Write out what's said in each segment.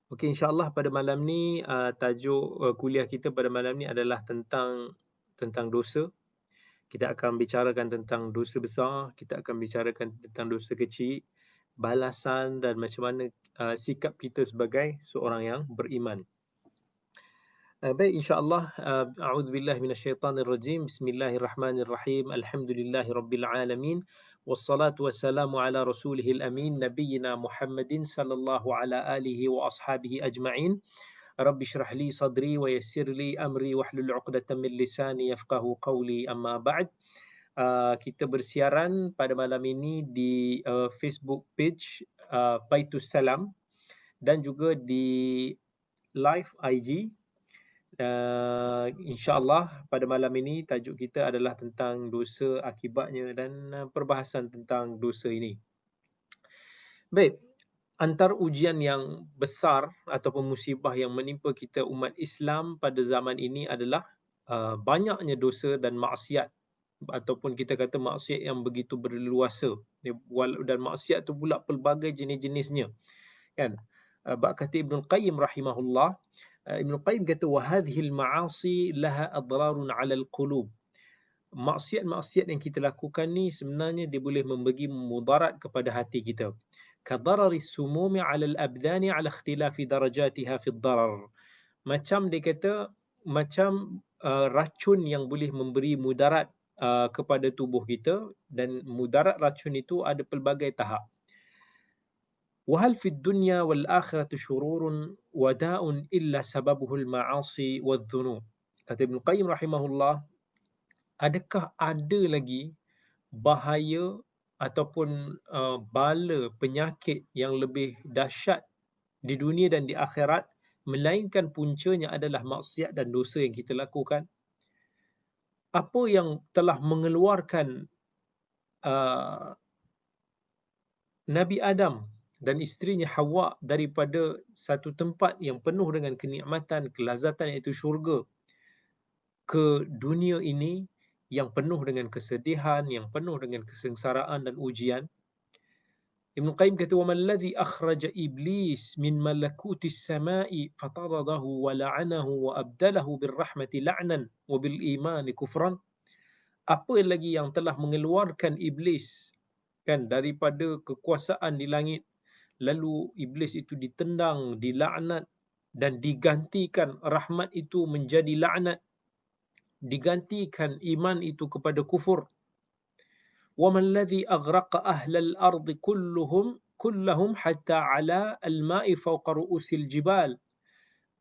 Okey, insya-Allah pada malam ni tajuk kuliah kita pada malam ni adalah tentang dosa. Kita akan bicarakan tentang dosa besar, kita akan bicarakan tentang dosa kecil, balasan dan macam mana sikap kita sebagai seorang yang beriman. Baik, insya-Allah, a'udzubillahi minasyaitanirrajim. Bismillahirrahmanirrahim. Alhamdulillahirabbil alamin. Wassalatu wassalamu ala rasulihil amin nabiyyina Muhammadin sallallahu ala alihi wa ashabihi ajma'in. Rabbi shrah li sadri wa yassir li amri wahlul 'uqdatam min lisani yafqahu qawli, amma ba'd. Kita bersiaran pada malam ini di Facebook page Baitus Salam dan juga di live IG. InsyaAllah pada malam ini tajuk kita adalah tentang dosa, akibatnya dan perbahasan tentang dosa ini. Baik, antara ujian yang besar ataupun musibah yang menimpa kita umat Islam pada zaman ini adalah banyaknya dosa dan maksiat, ataupun kita kata maksiat yang begitu berleluasa, dan maksiat itu pula pelbagai jenis-jenisnya, kan. Bab kata Ibn Qayyim rahimahullah, Ibn Qayyim kata wa hadhil ma'asi laha adrarun 'ala al-qulub. Maksiat-maksiat yang kita lakukan ni sebenarnya dia boleh memberi mudarat kepada hati kita. Kadararis sumumi 'ala al-abdani 'ala ikhtilafi darajatiha fi ad-darar. Macam dia kata, macam racun yang boleh memberi mudarat kepada tubuh kita, dan mudarat racun itu ada pelbagai tahap. وهل في الدنيا والآخرة شرور وداء إلا سببه المعاصي والذنوب. Kata Ibn Qayyim rahimahullah, adakah ada lagi bahaya ataupun bala penyakit yang lebih dahsyat di dunia dan di akhirat, melainkan puncanya adalah maksiat dan dosa yang kita lakukan? Apa yang telah mengeluarkan Nabi Adam dan isterinya Hawa daripada satu tempat yang penuh dengan kenikmatan, kelazatan, iaitu syurga, ke dunia ini yang penuh dengan kesedihan, yang penuh dengan kesengsaraan dan ujian? Ibn Qayyim kata, وَمَا الَّذِي أَخْرَجَ إِبْلِيسَ مِنْ مَلَكُوتِ السَّمَاءِ فَطَرَدَهُ وَلَعَنَهُ وَأَبْدَلَهُ بِالرَّحْمَةِ لَعْنًا وَبِالْإِيمَانِ كُفْرًا. Apa lagi yang telah mengeluarkan Iblis, kan, daripada kekuasaan di langit, lalu Iblis itu ditendang, dilaknat, dan digantikan rahmat itu menjadi laknat, digantikan iman itu kepada kufur. وَمَا الَّذِي أَغْرَقَ أَهْلَ الْأَرْضِ كُلَّهُمْ حَتَّى عَلَى الْمَاءِ فَوْقَ رُؤُوسِ الْجِبَالِ.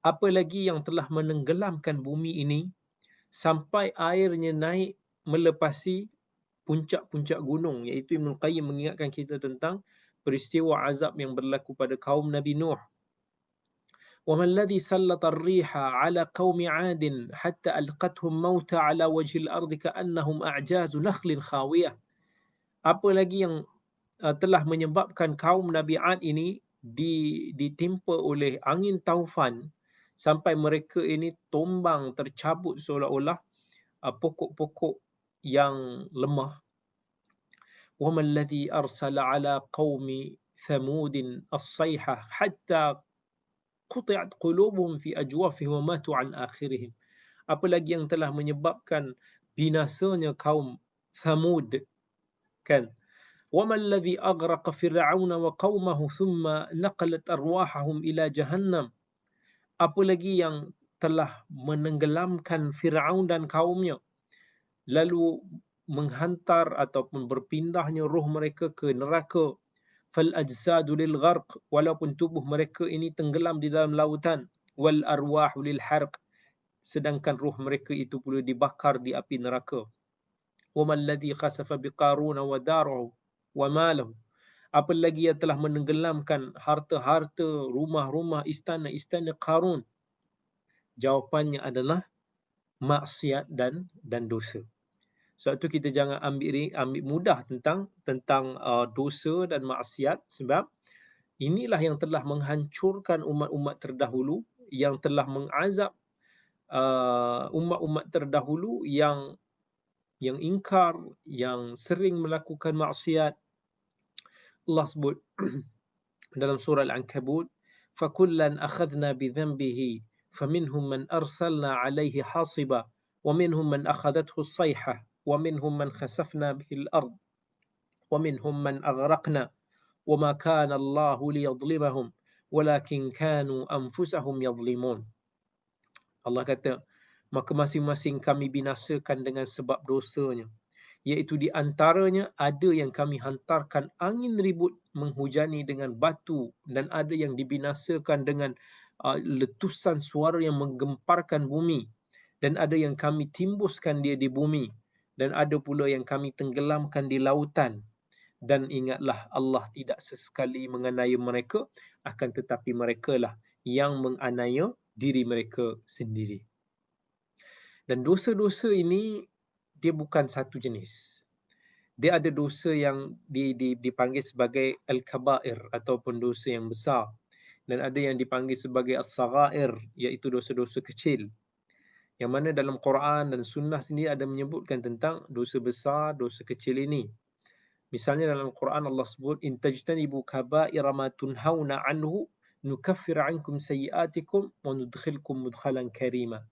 Apa lagi yang telah menenggelamkan bumi ini sampai airnya naik melepasi puncak-puncak gunung, iaitu Ibn Qayyim mengingatkan kita tentang peristiwa azab yang berlaku pada kaum Nabi Nuh. وَمَا الَّذِي سَلَّطَ الرِّيحَ عَلَى قَوْمِ عَادٍ حَتَّى أَلْقَتْهُمْ مَوْتًا عَلَى وَجْهِ الْأَرْضِ كَأَنَّهُمْ أَعْجَازُ نَخْلٍ خَاوِيَةٍ. Apa lagi yang telah menyebabkan kaum Nabi Ad ini ditimpa oleh angin taufan sampai mereka ini tumbang, tercabut seolah-olah pokok-pokok yang lemah. وَمَا الَّذِي أَرْسَلَ عَلَى قَوْمِ ثَمُودٍ الصَّيْحَةَ حَتَّى قُطِعَتْ قُلُوبُهُمْ فِي أَجْوَافِهِمْ وَمَاتُوا عَنْ آخِرِهِمْ. Apa lagi yang telah menyebabkan binasanya kaum Thamud, kan? وَمَا الَّذِي أَغْرَقَ فِرْعَوْنَ وَقَوْمَهُ ثُمَّ نَقَلَتْ أَرْوَاحَهُمْ إِلَى جَهَنَّمَ. Apa lagi yang telah menenggelamkan Fir'aun dan kaumnya, lalu menghantar ataupun berpindahnya roh mereka ke neraka. فَالْأَجْسَادُ لِلْغَرْقِ, walaupun tubuh mereka ini tenggelam di dalam lautan. وَالْأَرْوَاحُ لِلْحَرْقِ, sedangkan roh mereka itu pula dibakar di api neraka. وَمَا الَّذِي خَسَفَ بِقَارُونَ وَدَارَهُ وَمَالَهُ. Apa lagi yang telah menenggelamkan harta-harta, rumah-rumah, istana-istana Qarun? Jawapannya adalah maksiat dan dosa. Sebab tu kita jangan ambil mudah tentang dosa dan maksiat, sebab inilah yang telah menghancurkan umat-umat terdahulu, yang telah mengazab umat-umat terdahulu yang ingkar, yang sering melakukan maksiat. Allah sebut dalam surah Al-Ankabut, فَكُلًّا أَخَذْنَا بِذَنبِهِ فَمِنْهُمْ مَنْ أَرْسَلْنَا عَلَيْهِ حَاصِبًا وَمِنْهُمْ مَنْ أَخَذَتْهُ الصَّيْحَةُ وَمِنْهُمْ مَنْ خَسَفْنَا بِهِ الْأَرْضَ وَمِنْهُمْ مَنْ أَغْرَقْنَا وَمَا كَانَ اللَّهُ لِيَظْلِمَهُمْ وَلَكِنْ كَانُوا أَنفُسَهُمْ يَظْلِمُونَ. Allah kata, maka masing-masing kami binasakan dengan sebab dosanya. Iaitu di antaranya ada yang kami hantarkan angin ribut menghujani dengan batu, dan ada yang dibinasakan dengan letusan suara yang menggemparkan bumi, dan ada yang kami timbuskan dia di bumi, dan ada pula yang kami tenggelamkan di lautan. Dan ingatlah, Allah tidak sesekali menganiaya mereka, akan tetapi merekalah yang menganiaya diri mereka sendiri. Dan dosa-dosa ini dia bukan satu jenis. Dia ada dosa yang dipanggil sebagai al-kabair ataupun dosa yang besar, dan ada yang dipanggil sebagai as-saghair, iaitu dosa-dosa kecil. Yang mana dalam Quran dan Sunnah sendiri ada menyebutkan tentang dosa besar, dosa kecil ini. Misalnya dalam Quran Allah sebut, in tajtanibu kaba'ira ma tunhauna anhu nukaffir ankum sayyi'atikum wa nudkhilkum mudkhalan karima.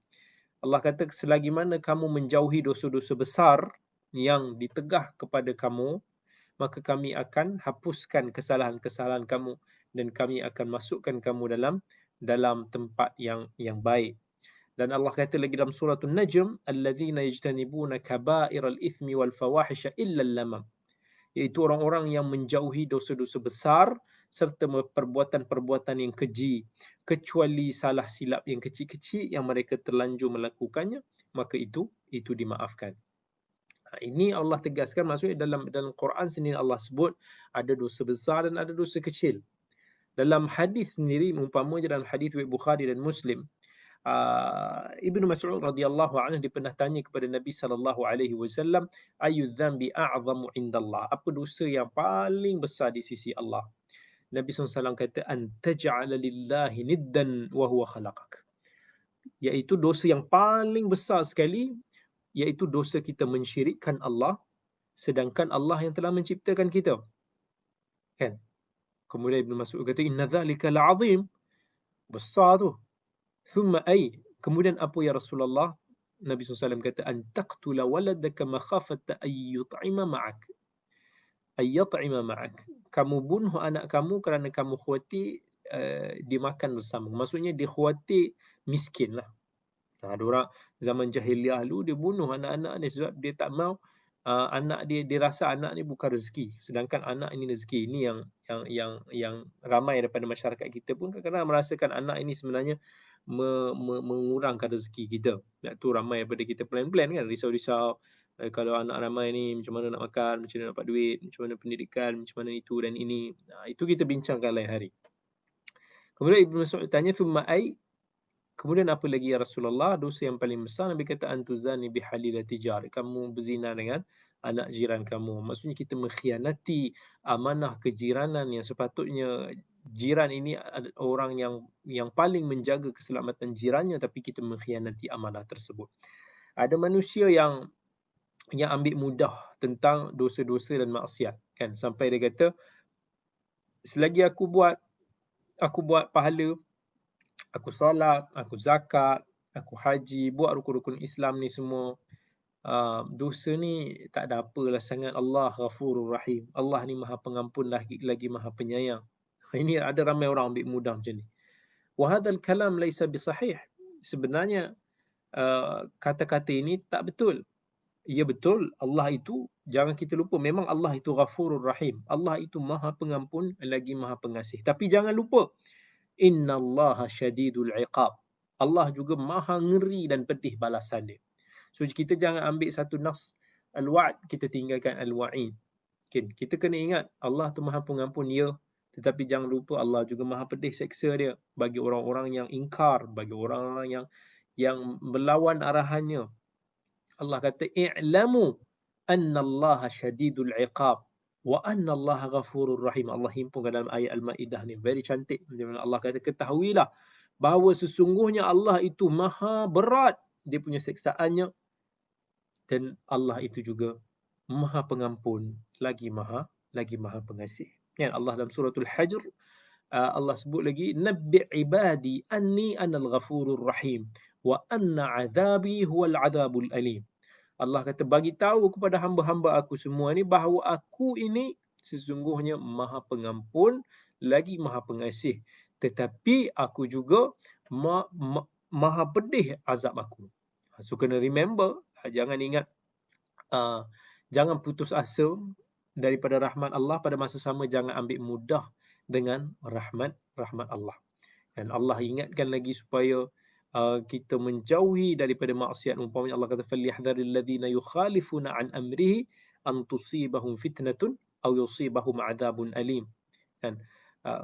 Allah kata, selagi mana kamu menjauhi dosa-dosa besar yang ditegah kepada kamu, maka kami akan hapuskan kesalahan-kesalahan kamu, dan kami akan masukkan kamu dalam tempat yang baik. Dan Allah kata lagi dalam surah An-Najm, alladzina yajtanibuna kaba'iral ithmi wal fawahisha illa al-lamam, iaitu orang-orang yang menjauhi dosa-dosa besar serta perbuatan-perbuatan yang keji, kecuali salah silap yang kecil-kecil yang mereka terlanjur melakukannya, maka itu dimaafkan. Ini Allah tegaskan, maksudnya dalam Quran sendiri Allah sebut ada dosa besar dan ada dosa kecil. Dalam hadis sendiri, umpamanya dalam hadis riwayat Bukhari dan Muslim, Ibnu Mas'ud radhiyallahu anhu dia pernah tanya kepada Nabi sallallahu alaihi wasallam, ayu dzambi a'zamu indallah, apa dosa yang paling besar di sisi Allah? Nabi SAW kata, an taj'ala lillahi niddan wa huwa khalaqak, iaitu dosa yang paling besar sekali, iaitu dosa kita mensyirikkan Allah sedangkan Allah yang telah menciptakan kita. Kan? Kemudian Ibnu Mas'ud kata, inna dzalika la'azim, besar tu. Thumma ay, kemudian apa ya Rasulullah? Nabi SAW kata, an taqtula waladaka makhafata ay yut'ima ma'ak. Ay yut'ima ma'ak. Kamu bunuh anak kamu kerana kamu khuatir dimakan bersama. Maksudnya dia khuatir miskin lah. Ada orang zaman jahiliah dulu dia bunuh anak-anak dia sebab dia tak mau anak dia rasa anak ni bukan rezeki, sedangkan anak ini rezeki. Ini yang ramai daripada masyarakat kita pun kadang-kadang merasakan anak ini sebenarnya mengurangkan rezeki kita. Tu ramai daripada kita plan-plan kan, risau-risau kalau anak ramai ni macam mana nak makan, macam mana nak dapat duit, macam mana pendidikan, macam mana itu dan ini. Itu kita bincangkan lain hari. Kemudian Ibnu Mas'ud tanya, thumma ay, kemudian apa lagi ya Rasulullah? Dosa yang paling besar, Nabi kata, antuzani bihalilati jar, kamu berzina dengan anak jiran kamu. Maksudnya kita mengkhianati amanah kejiranan yang sepatutnya jiran ini orang yang paling menjaga keselamatan jirannya, tapi kita mengkhianati amanah tersebut. Ada manusia yang ambil mudah tentang dosa-dosa dan maksiat, kan, sampai dia kata, selagi aku buat pahala, aku solat, aku zakat, aku haji, buat rukun-rukun Islam ni semua, dosa ni tak ada apalah sangat. Allah Ghafurur Rahim. Allah ni Maha Pengampun lagi Maha Penyayang. Ini ada ramai orang ambil mudah macam ni. Wa hadzal kalam laisa bisahih. Sebenarnya kata-kata ini tak betul. Ya betul, Allah itu jangan kita lupa, memang Allah itu Ghafurur Rahim. Allah itu Maha Pengampun lagi Maha Pengasih. Tapi jangan lupa, innallaha syadidul iqab. Allah juga maha ngeri dan pedih balasan dia. So kita jangan ambil satu nafs al-wa'd, kita tinggalkan al-wa'id. Kita kena ingat Allah tu Maha Pengampun, ya, tetapi jangan lupa Allah juga Maha Pedih seksa dia bagi orang-orang yang ingkar, bagi orang-orang yang melawan arahannya. Allah kata, i'lamu annallaha syadidul iqab wa annallaha ghafurur rahim. Allah himpunkan dalam ayat Al-Maidah ni, very cantik. Allah kata, ketahuilah bahawa sesungguhnya Allah itu maha berat dia punya seksaannya, dan Allah itu juga Maha Pengampun lagi Maha Pengasih. Ya, Allah dalam suratul Hajr Allah sebut lagi, nabbi' ibadi anni anal ghafurur rahim wa anna adhabi huwal adhabul alim. Allah kata, bagi tahu kepada hamba-hamba aku semua ni bahawa aku ini sesungguhnya Maha Pengampun lagi Maha Pengasih. Tetapi aku juga Maha Pedih azab aku. So kena remember, jangan ingat, jangan putus asa daripada rahmat Allah, pada masa sama jangan ambil mudah dengan rahmat Allah. Dan Allah ingatkan lagi supaya kita menjauhi daripada maksiat. Umpamanya Allah kata, falyahdharil ladzina yukhalifuna an amrihi an tusibahum fitnatun aw yusibahum adzabun alim. Dan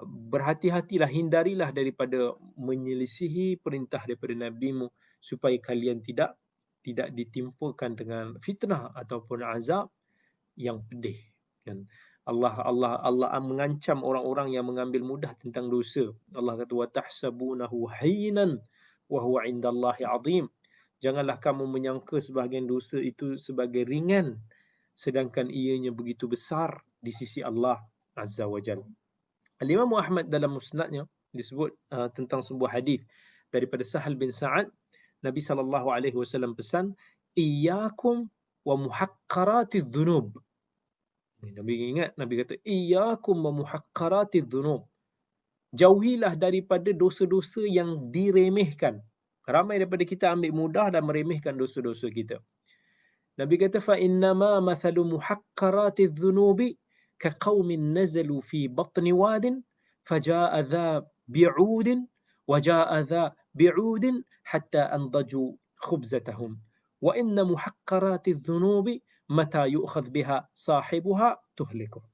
berhati-hatilah, hindarilah daripada menyelisihi perintah daripada nabimu supaya kalian tidak ditimpakan dengan fitnah ataupun azab yang pedih. Kan? Allah mengancam orang-orang yang mengambil mudah tentang dosa. Allah kata, wa tahsabunahu hayyinan wa huwa 'indallahi 'azim. Janganlah kamu menyangka sebahagian dosa itu sebagai ringan, sedangkan ianya begitu besar di sisi Allah Azza wa Jalla. Al-Imam Ahmad dalam musnadnya disebut tentang sebuah hadis daripada Sahal bin Sa'ad. Nabi SAW pesan, iyyakum wa muhaqqaratiz dhunub. Nabi ingat, Nabi kata, iyyakum wa muhaqqaratiz dhunub. Jauhilah daripada dosa-dosa yang diremehkan. Ramai daripada kita ambil mudah dan meremehkan dosa-dosa kita. Nabi kata, fa innama mathalu muhaqqaratiz dhunubi ka qaumin nazalu fi batni wadin faja'a dha bi'udin wa ja'a dha bi'udin hatta andaju khubzatahum. Wa inna muhaqqaratiz dhunubi mata yu'khadh biha sahibuha tuhliku.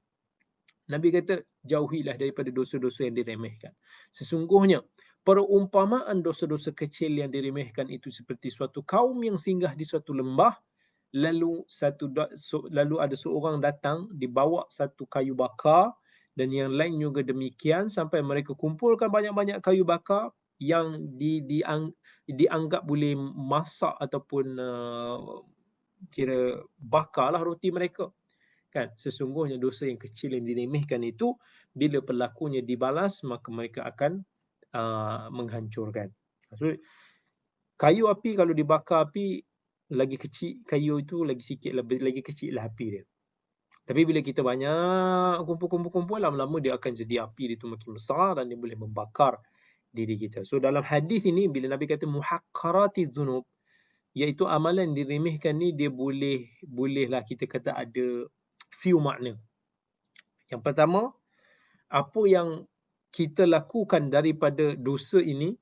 Nabi kata, jauhilah daripada dosa-dosa yang diremehkan. Sesungguhnya perumpamaan dosa-dosa kecil yang diremehkan itu seperti suatu kaum yang singgah di suatu lembah, lalu ada seorang datang dibawa satu kayu bakar, dan yang lain juga demikian, sampai mereka kumpulkan banyak-banyak kayu bakar yang dianggap boleh masak ataupun kira bakarlah roti mereka. Kan, sesungguhnya dosa yang kecil yang diremehkan itu bila pelakunya dibalas, maka mereka akan menghancurkan. So, kayu api kalau dibakar api lagi kecil, kayu itu lagi sikit lagi kecil lah api dia. Tapi bila kita banyak kumpul, lama-lama dia akan jadi api, dia tu makin besar dan dia boleh membakar diri kita. So dalam hadis ini bila Nabi kata muhaqqaratiz dzunub, iaitu amalan diremehkan ni, dia bolehlah kita kata ada few makna. Yang pertama, apa yang kita lakukan daripada dosa ini,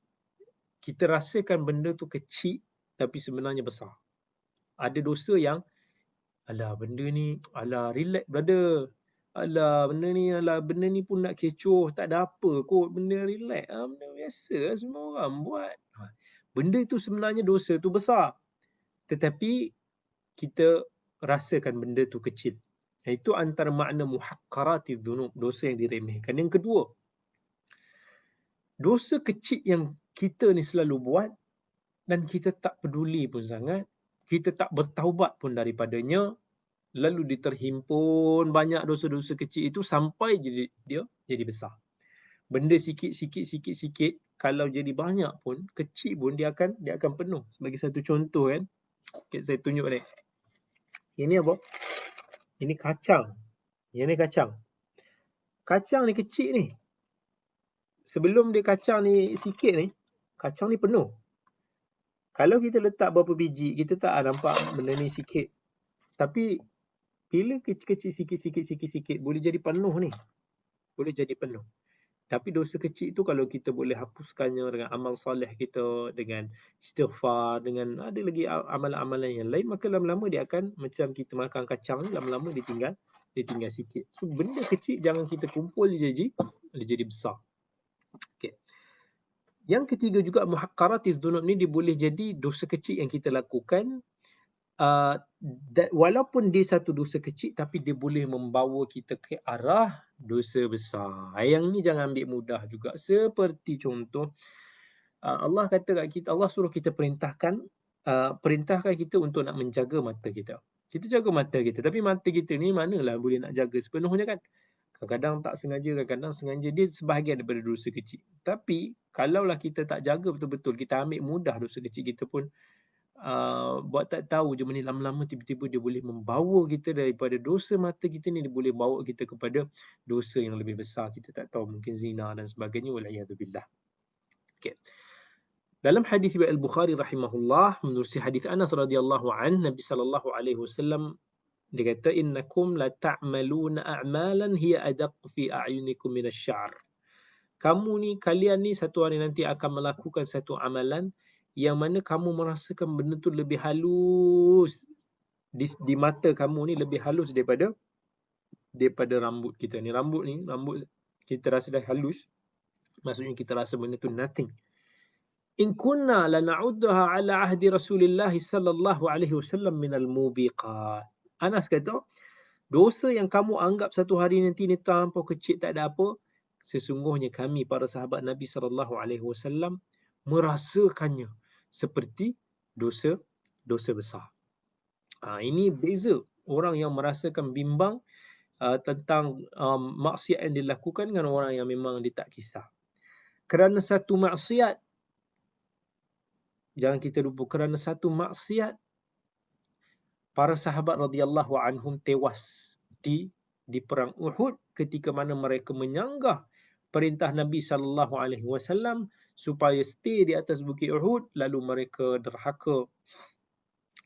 kita rasakan benda tu kecil tapi sebenarnya besar. Ada dosa yang, alah benda ni, alah relax brother, alah benda ni pun nak kecoh, tak ada apa kot, benda relax, benda biasa semua orang buat. Benda itu sebenarnya dosa tu besar, tetapi kita rasakan benda tu kecil. Itu antara makna muhaqqaratiz dzunub, dosa yang diremehkan. Yang kedua, dosa kecil yang kita ni selalu buat dan kita tak peduli pun sangat, kita tak bertaubat pun daripadanya, lalu diterhimpun banyak dosa-dosa kecil itu sampai dia jadi besar. Benda sikit, kalau jadi banyak pun, kecil pun dia akan penuh. Sebagai satu contoh kan, saya tunjuk ni. Ini apa? Ini kacang. Ini kacang. Kacang ni kecil ni. Sebelum dia kacang ni sikit ni, kacang ni penuh. Kalau kita letak berapa biji, kita tak nampak benda ni sikit. Tapi bila kecil-kecil sikit, boleh jadi penuh ni. Boleh jadi penuh. Tapi dosa kecil tu kalau kita boleh hapuskannya dengan amal soleh kita, dengan istighfar, dengan ada lagi amalan-amalan yang lain, maka lama-lama dia akan macam kita makan kacang ni, lama-lama dia tinggal sikit. So benda kecil jangan kita kumpul dia jadi besar. Okay. Yang ketiga juga, muhaqqaratiz dzunub ni dia boleh jadi dosa kecil yang kita lakukan, walaupun dia satu dosa kecil, tapi dia boleh membawa kita ke arah dosa besar. Yang ni jangan ambil mudah juga. Seperti contoh, Allah kata kat kita, Allah suruh kita perintahkan kita untuk nak menjaga mata kita. Kita jaga mata kita, tapi mata kita ni manalah boleh nak jaga sepenuhnya kan. Kadang-kadang tak sengaja, kadang-kadang sengaja. Dia sebahagian daripada dosa kecil. Tapi kalaulah kita tak jaga betul-betul, kita ambil mudah dosa kecil kita pun, buat tak tahu je ni lama-lama tiba-tiba dia boleh membawa kita daripada dosa mata kita ni, dia boleh bawa kita kepada dosa yang lebih besar. Kita tak tahu, mungkin zina dan sebagainya. Wal'iyadzubillah. Okay. Dalam hadis riwayat Al-Bukhari rahimahullah, menerusi hadis Anas radhiyallahu an, Nabi sallallahu alaihi wasallam dia kata, innakum la ta'maluna a'malan hiya adaq fi a'yunikum min asy-sya'r. Kalian ni satu hari nanti akan melakukan satu amalan yang mana kamu merasakan benda tu lebih halus di mata kamu ni, lebih halus daripada rambut kita ni. Rambut kita rasa dah halus, maksudnya kita rasa benda tu nothing. In kunna lana'uddaha ala ahdi Rasulillah sallallahu alaihi wasallam minal mubiqat. Anas kata, dosa yang kamu anggap satu hari nanti ni terlampau kecil, tak ada apa, sesungguhnya kami para sahabat Nabi sallallahu alaihi wasallam merasakannya seperti dosa besar. Ini beza orang yang merasakan bimbang tentang maksiat yang dilakukan dengan orang yang memang dia tak kisah. Kerana satu maksiat, jangan kita lupa, kerana satu maksiat para sahabat radhiyallahu anhum tewas di perang Uhud ketika mana mereka menyanggah perintah Nabi sallallahu alaihi wasallam supaya stay di atas bukit Uhud, lalu mereka derhaka.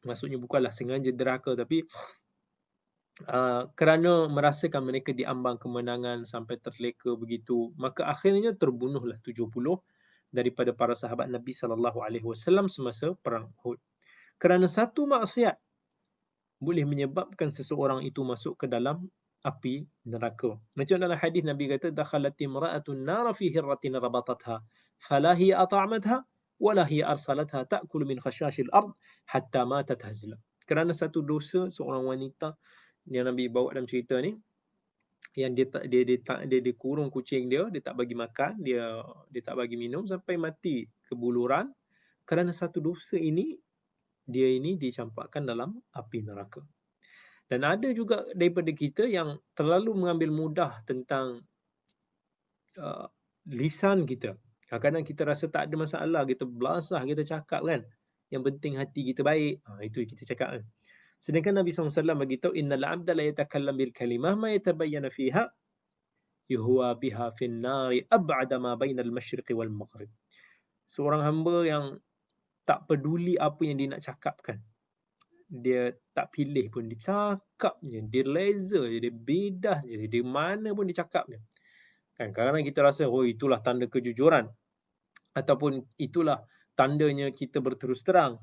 Maksudnya bukanlah sengaja derhaka, tapi kerana merasakan mereka diambang kemenangan sampai terleka begitu, maka akhirnya terbunuhlah 70 daripada para sahabat Nabi sallallahu alaihi wasallam semasa perang Uhud. Kerana satu maksiat boleh menyebabkan seseorang itu masuk ke dalam api neraka. Macam dalam hadis Nabi kata, dakhalat imra'atun nar fi hirratin rabatatha fala hiya at'amatha wala hiya arsalatha ta'kulu min khashashil ard hatta matat hazla. Kerana satu dosa, seorang wanita yang Nabi bawa dalam cerita ni, yang dia kurung kucing dia tak bagi makan, dia tak bagi minum sampai mati kebuluran. Kerana satu dosa ini, dia ini dicampakkan dalam api neraka. Dan ada juga daripada kita yang terlalu mengambil mudah tentang lisan kita. Kadang-kadang kita rasa tak ada masalah, kita belasah, kita cakap kan. Yang penting hati kita baik. Itu kita cakap kan. Sedangkan Nabi SAW beritahu, innal abda la yatakallam bil kalimah ma yatabayyana fiha yuhwa biha fin nari ab'ada ma bainal masyriqi wal maghrib. Seorang hamba yang tak peduli apa yang dia nak cakapkan, dia tak pilih pun, dia cakap je, dia laser je, dia bedah je, dia mana pun dia cakap je. Kan kadang-kadang kita rasa, oh itulah tanda kejujuran, ataupun itulah tandanya kita berterus terang.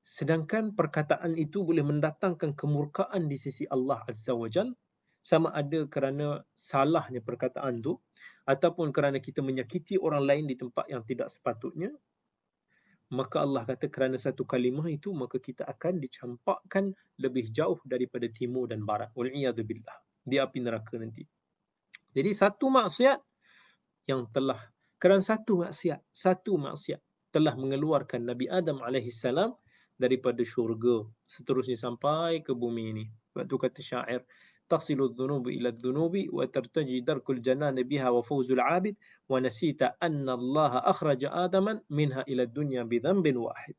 Sedangkan perkataan itu boleh mendatangkan kemurkaan di sisi Allah Azza wa Jal, sama ada kerana salahnya perkataan tu, ataupun kerana kita menyakiti orang lain di tempat yang tidak sepatutnya. Maka Allah kata kerana satu kalimah itu, maka kita akan dicampakkan lebih jauh daripada timur dan barat. Wal'iyadzubillah. Di api neraka nanti. Jadi satu maksiat kerana satu maksiat telah mengeluarkan Nabi Adam AS daripada syurga, seterusnya sampai ke bumi ini. Sebab tu kata syair, tasilu dhunubu ila dhunubi wa tartaji darkul janan biha wa fawzul abid wa nasita anna Allah akhraja Adaman minha ila dunya bi dhanbin wahid.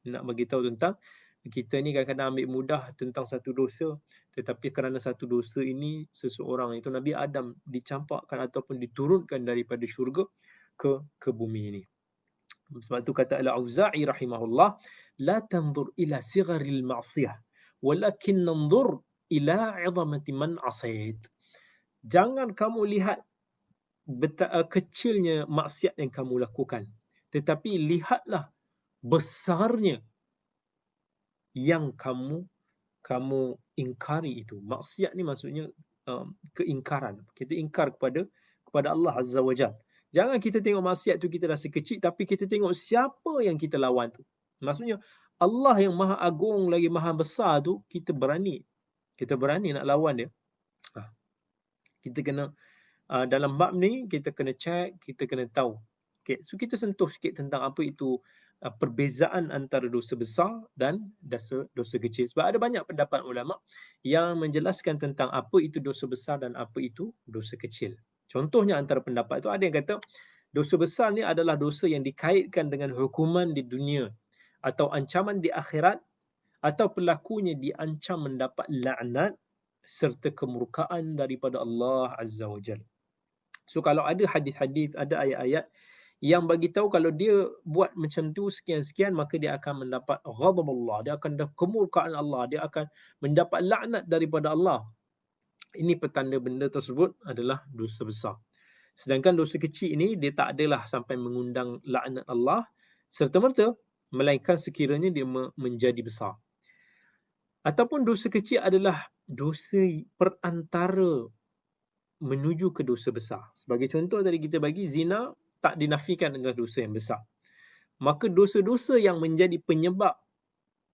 Nak bagi tahu tentang kita ni kadang-kadang ambil mudah tentang satu dosa, tetapi kerana satu dosa ini, seseorang itu Nabi Adam dicampakkan ataupun diturunkan daripada syurga ke bumi ini. Sebab tu kata Al-Auza'i rahimahullah, la tanzur ila sigharil ma'siyah walakin nanzur ila 'idhamati man 'asait. Jangan kamu lihat kecilnya maksiat yang kamu lakukan, tetapi lihatlah besarnya yang kamu ingkari itu. Maksiat ni maksudnya keingkaran. Kita ingkar kepada Allah Azza wa Jalla. Jangan kita tengok maksiat tu kita rasa kecil, tapi kita tengok siapa yang kita lawan tu. Maksudnya Allah yang maha agung lagi maha besar tu, kita berani nak lawan dia. Kita kena dalam bab ni kita kena check, kita kena tahu. Okay, so kita sentuh sikit tentang apa itu perbezaan antara dosa besar dan dosa kecil. Sebab ada banyak pendapat ulama yang menjelaskan tentang apa itu dosa besar dan apa itu dosa kecil. Contohnya antara pendapat itu ada yang kata dosa besar ni adalah dosa yang dikaitkan dengan hukuman di dunia atau ancaman di akhirat atau pelakunya diancam mendapat laknat serta kemurkaan daripada Allah Azza wa Jalla. So kalau ada hadis-hadis, ada ayat-ayat yang bagi tahu kalau dia buat macam tu sekian-sekian maka dia akan mendapat ghadab Allah, dia akan mendapat kemurkaan Allah, dia akan mendapat laknat daripada Allah. Ini petanda benda tersebut adalah dosa besar. Sedangkan dosa kecil ini dia tak adalah sampai mengundang laknat Allah serta-merta, melainkan sekiranya dia menjadi besar. Ataupun dosa kecil adalah dosa perantara menuju ke dosa besar. Sebagai contoh tadi kita bagi, zina tak dinafikan dengan dosa yang besar. Maka dosa-dosa yang menjadi penyebab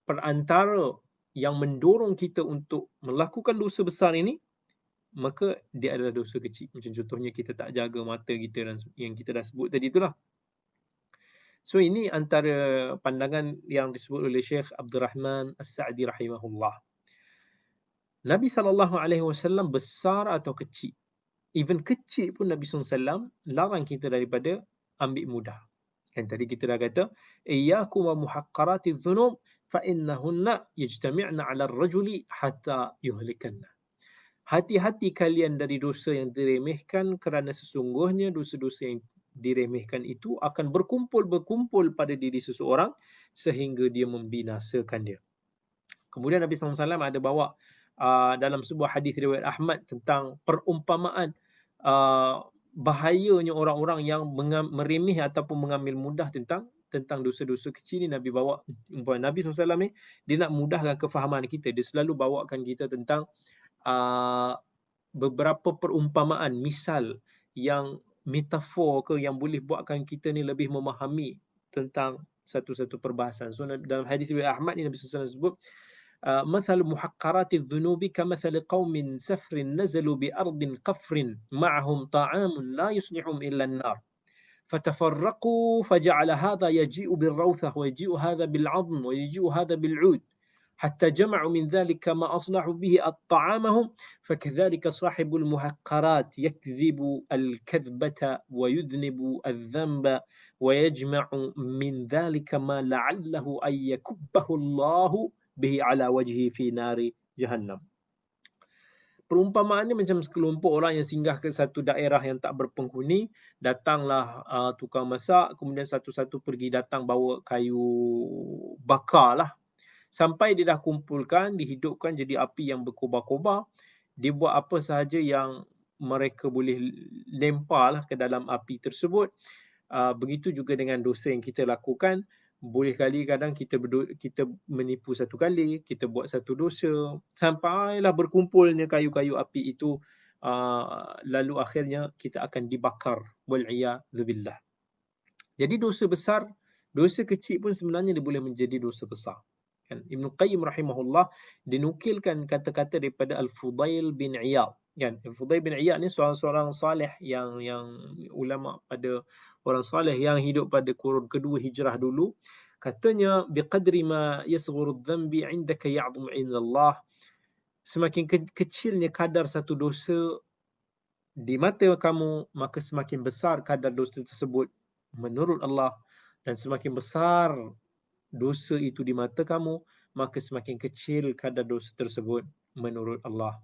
perantara yang mendorong kita untuk melakukan dosa besar ini, maka dia adalah dosa kecil. Macam contohnya kita tak jaga mata kita dan yang kita dah sebut tadi itulah. So ini antara pandangan yang disebut oleh Syekh Abdul Rahman As-Sa'di rahimahullah. Nabi SAW besar atau kecil, even kecil pun Nabi SAW larang kita daripada ambil mudah. Kan tadi kita dah kata, iyyakum wa muhaqqaratiz dzunub fa innahunna yajtami'na 'ala ar-rajuli hatta yuhlikanna. Hati-hati kalian dari dosa yang diremehkan kerana sesungguhnya dosa-dosa yang diremehkan itu akan berkumpul pada diri seseorang sehingga dia membinasakan dia. Kemudian Nabi SAW ada bawa dalam sebuah hadis riwayat Ahmad tentang perumpamaan bahayanya orang-orang yang meremeh ataupun mengambil mudah tentang dosa-dosa kecil ni. Nabi bawa Nabi SAW ni dia nak mudahkan kefahaman kita. Dia selalu bawakan kita tentang beberapa perumpamaan, misal yang metafor ke yang boleh buatkan kita ni lebih memahami tentang satu-satu perbahasan. So dalam hadis riwayat Ahmad ni Nabi SAW sebut مثل محقرات الذنوب كمثل قوم سفر نزلوا بأرض قفر معهم طعام لا يصلحهم إلا النار فتفرقوا فجعل هذا يجيء بالروثة ويجيء هذا بالعظم ويجيء هذا بالعود حتى جمعوا من ذلك ما أصلحوا به طعامهم فكذلك صاحب المحقرات يكذب الكذبة ويذنب الذنب ويجمع من ذلك ما لعله أن يكبه الله bihi ala wajhi fi nari jahannam. Perumpamaan ni macam sekelompok orang yang singgah ke satu daerah yang tak berpenghuni, datanglah tukang masak, kemudian satu-satu pergi datang bawa kayu bakar lah. Sampai dia dah kumpulkan, dihidupkan jadi api yang berkobar-kobar, dia buat apa sahaja yang mereka boleh lempar lah ke dalam api tersebut. Begitu juga dengan dosa yang kita lakukan. Boleh kali kadang kita menipu satu kali, kita buat satu dosa, sampailah berkumpulnya kayu-kayu api itu, lalu akhirnya kita akan dibakar. Wal'iyadzubillah. Jadi dosa besar, dosa kecil pun sebenarnya dia boleh menjadi dosa besar. Kan? Ibn Qayyim rahimahullah dinukilkan kata-kata daripada Al-Fudail bin Iyad. Kan? Al-Fudail bin Iyad ni seorang salih yang ulama pada orang salih yang hidup pada kurun kedua hijrah dulu. Katanya biqadri ma yasghuru adh-dhanbi 'indaka ya'dhum 'inda Allah. Semakin kecilnya kadar satu dosa di mata kamu, maka semakin besar kadar dosa tersebut menurut Allah, dan semakin besar dosa itu di mata kamu, maka semakin kecil kadar dosa tersebut menurut Allah.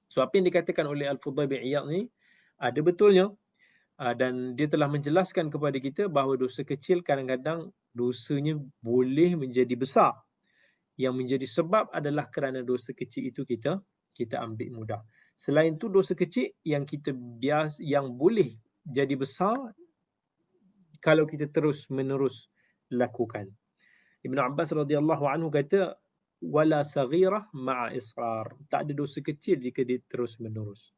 So apa yang dikatakan oleh Al-Fudail bin Iyad ni ada betulnya, dan dia telah menjelaskan kepada kita bahawa dosa kecil kadang-kadang dosanya boleh menjadi besar. Yang menjadi sebab adalah kerana dosa kecil itu kita ambil mudah. Selain itu dosa kecil yang yang boleh jadi besar kalau kita terus menerus lakukan. Ibn Abbas radhiyallahu anhu kata, wala saghirah ma'a israr. Tak ada dosa kecil jika dia terus menerus.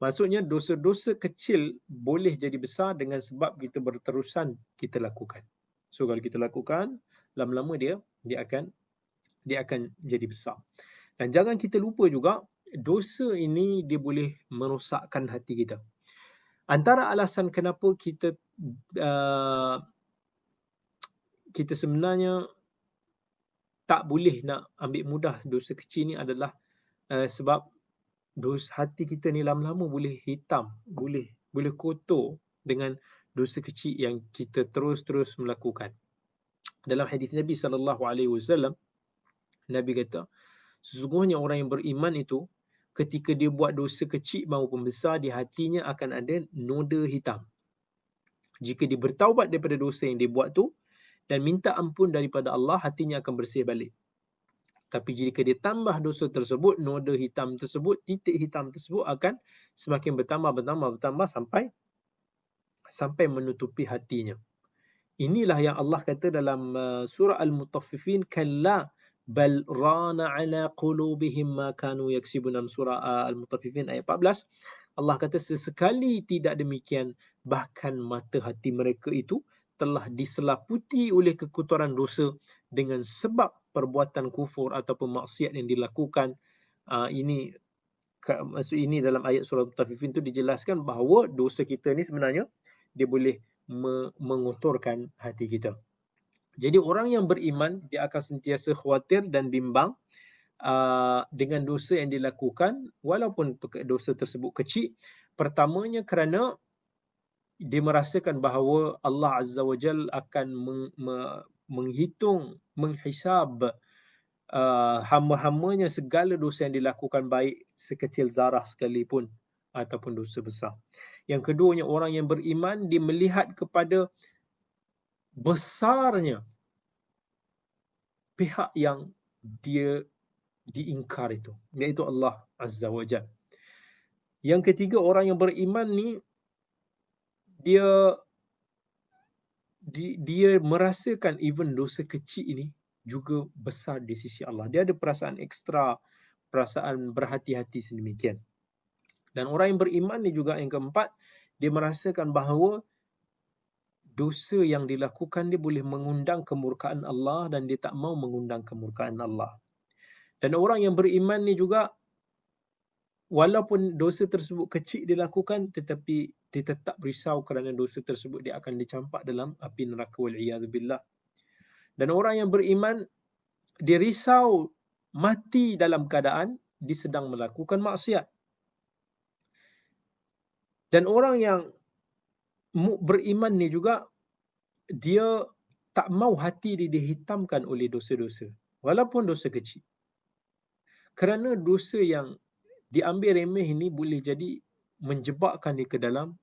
Maksudnya dosa-dosa kecil boleh jadi besar dengan sebab kita berterusan kita lakukan. So kalau kita lakukan, lama-lama dia akan jadi besar. Dan jangan kita lupa juga, dosa ini dia boleh merosakkan hati kita. Antara alasan kenapa kita kita sebenarnya tak boleh nak ambil mudah dosa kecil ni adalah sebab hati kita ni lama-lama boleh hitam, boleh kotor dengan dosa kecil yang kita terus-terus melakukan. Dalam hadis Nabi SAW, Nabi kata, sesungguhnya orang yang beriman itu, ketika dia buat dosa kecil maupun besar, di hatinya akan ada noda hitam. Jika dia bertaubat daripada dosa yang dia buat tu dan minta ampun daripada Allah, hatinya akan bersih balik. Tapi jika dia tambah dosa tersebut, noda hitam tersebut, titik hitam tersebut akan semakin bertambah sampai menutupi hatinya. Inilah yang Allah kata dalam surah Al-Mutaffifin, kalla bal rana ala qulubihim ma kanu yaksibun. Dalam surah Al-Mutaffifin ayat 14, Allah kata sesekali tidak demikian, bahkan mata hati mereka itu telah diselaputi oleh kekotoran dosa dengan sebab perbuatan kufur ataupun maksiat yang dilakukan. Ini dalam ayat surah Al-Mutaffifin itu dijelaskan bahawa dosa kita ni sebenarnya dia boleh mengotorkan hati kita. Jadi orang yang beriman, dia akan sentiasa khawatir dan bimbang dengan dosa yang dilakukan, walaupun dosa tersebut kecil. Pertamanya kerana dia merasakan bahawa Allah Azza wa Jal akan menghitung, menghisab hamba-hambanya segala dosa yang dilakukan, baik sekecil zarah sekalipun ataupun dosa besar. Yang keduanya, orang yang beriman, dia melihat kepada besarnya pihak yang dia diingkar itu, iaitu Allah Azza wa Jal. Yang ketiga, orang yang beriman ni, dia merasakan even dosa kecil ini juga besar di sisi Allah. Dia ada perasaan ekstra, perasaan berhati-hati sedemikian. Dan orang yang beriman ni juga yang keempat, dia merasakan bahawa dosa yang dilakukan dia boleh mengundang kemurkaan Allah dan dia tak mau mengundang kemurkaan Allah. Dan orang yang beriman ni juga, walaupun dosa tersebut kecil dilakukan, tetapi dia tetap risau kerana dosa tersebut dia akan dicampak dalam api neraka, wal'iyadzubillah. Dan orang yang beriman, dia risau mati dalam keadaan dia sedang melakukan maksiat. Dan orang yang beriman ni juga, dia tak mau hati dia dihitamkan oleh dosa-dosa, walaupun dosa kecil. Kerana dosa yang diambil remeh ini boleh jadi menjebakkan dia ke dalam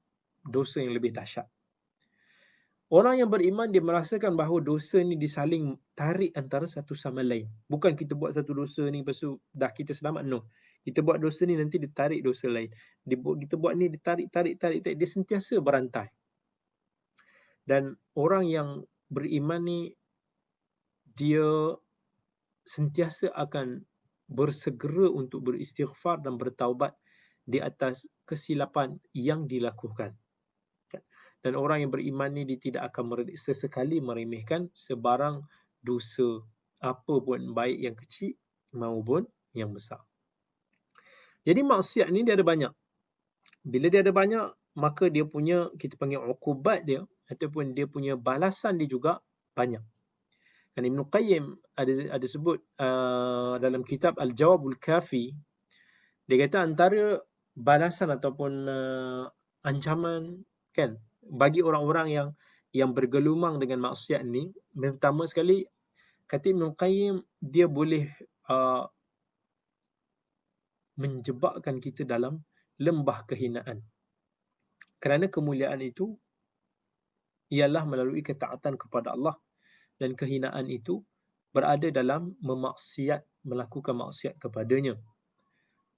dosa yang lebih dahsyat. Orang yang beriman, dia merasakan bahawa dosa ni disaling tarik antara satu sama lain. Bukan kita buat satu dosa ni, lepas tu dah kita selamat. No. Kita buat dosa ni, nanti dia tarik dosa lain. Kita buat ni, dia tarik. Dia sentiasa berantai. Dan orang yang beriman ni, dia sentiasa akan bersegera untuk beristighfar dan bertaubat di atas kesilapan yang dilakukan. Dan orang yang beriman ni, dia tidak akan sesekali meremehkan sebarang dosa, apa pun, baik yang kecil maupun yang besar. Jadi maksiat ni dia ada banyak. Bila dia ada banyak, maka dia punya, kita panggil uqubat dia, ataupun dia punya balasan dia juga banyak. Dan Ibn Qayyim ada sebut dalam kitab Al-Jawabul Kafi, dia kata antara balasan ataupun ancaman kan bagi orang-orang yang bergelumang dengan maksiat ni, pertama sekali kata Ibn Qayyim, dia boleh menjebakkan kita dalam lembah kehinaan. Kerana kemuliaan itu ialah melalui ketaatan kepada Allah, dan kehinaan itu berada dalam melakukan maksiat kepadanya.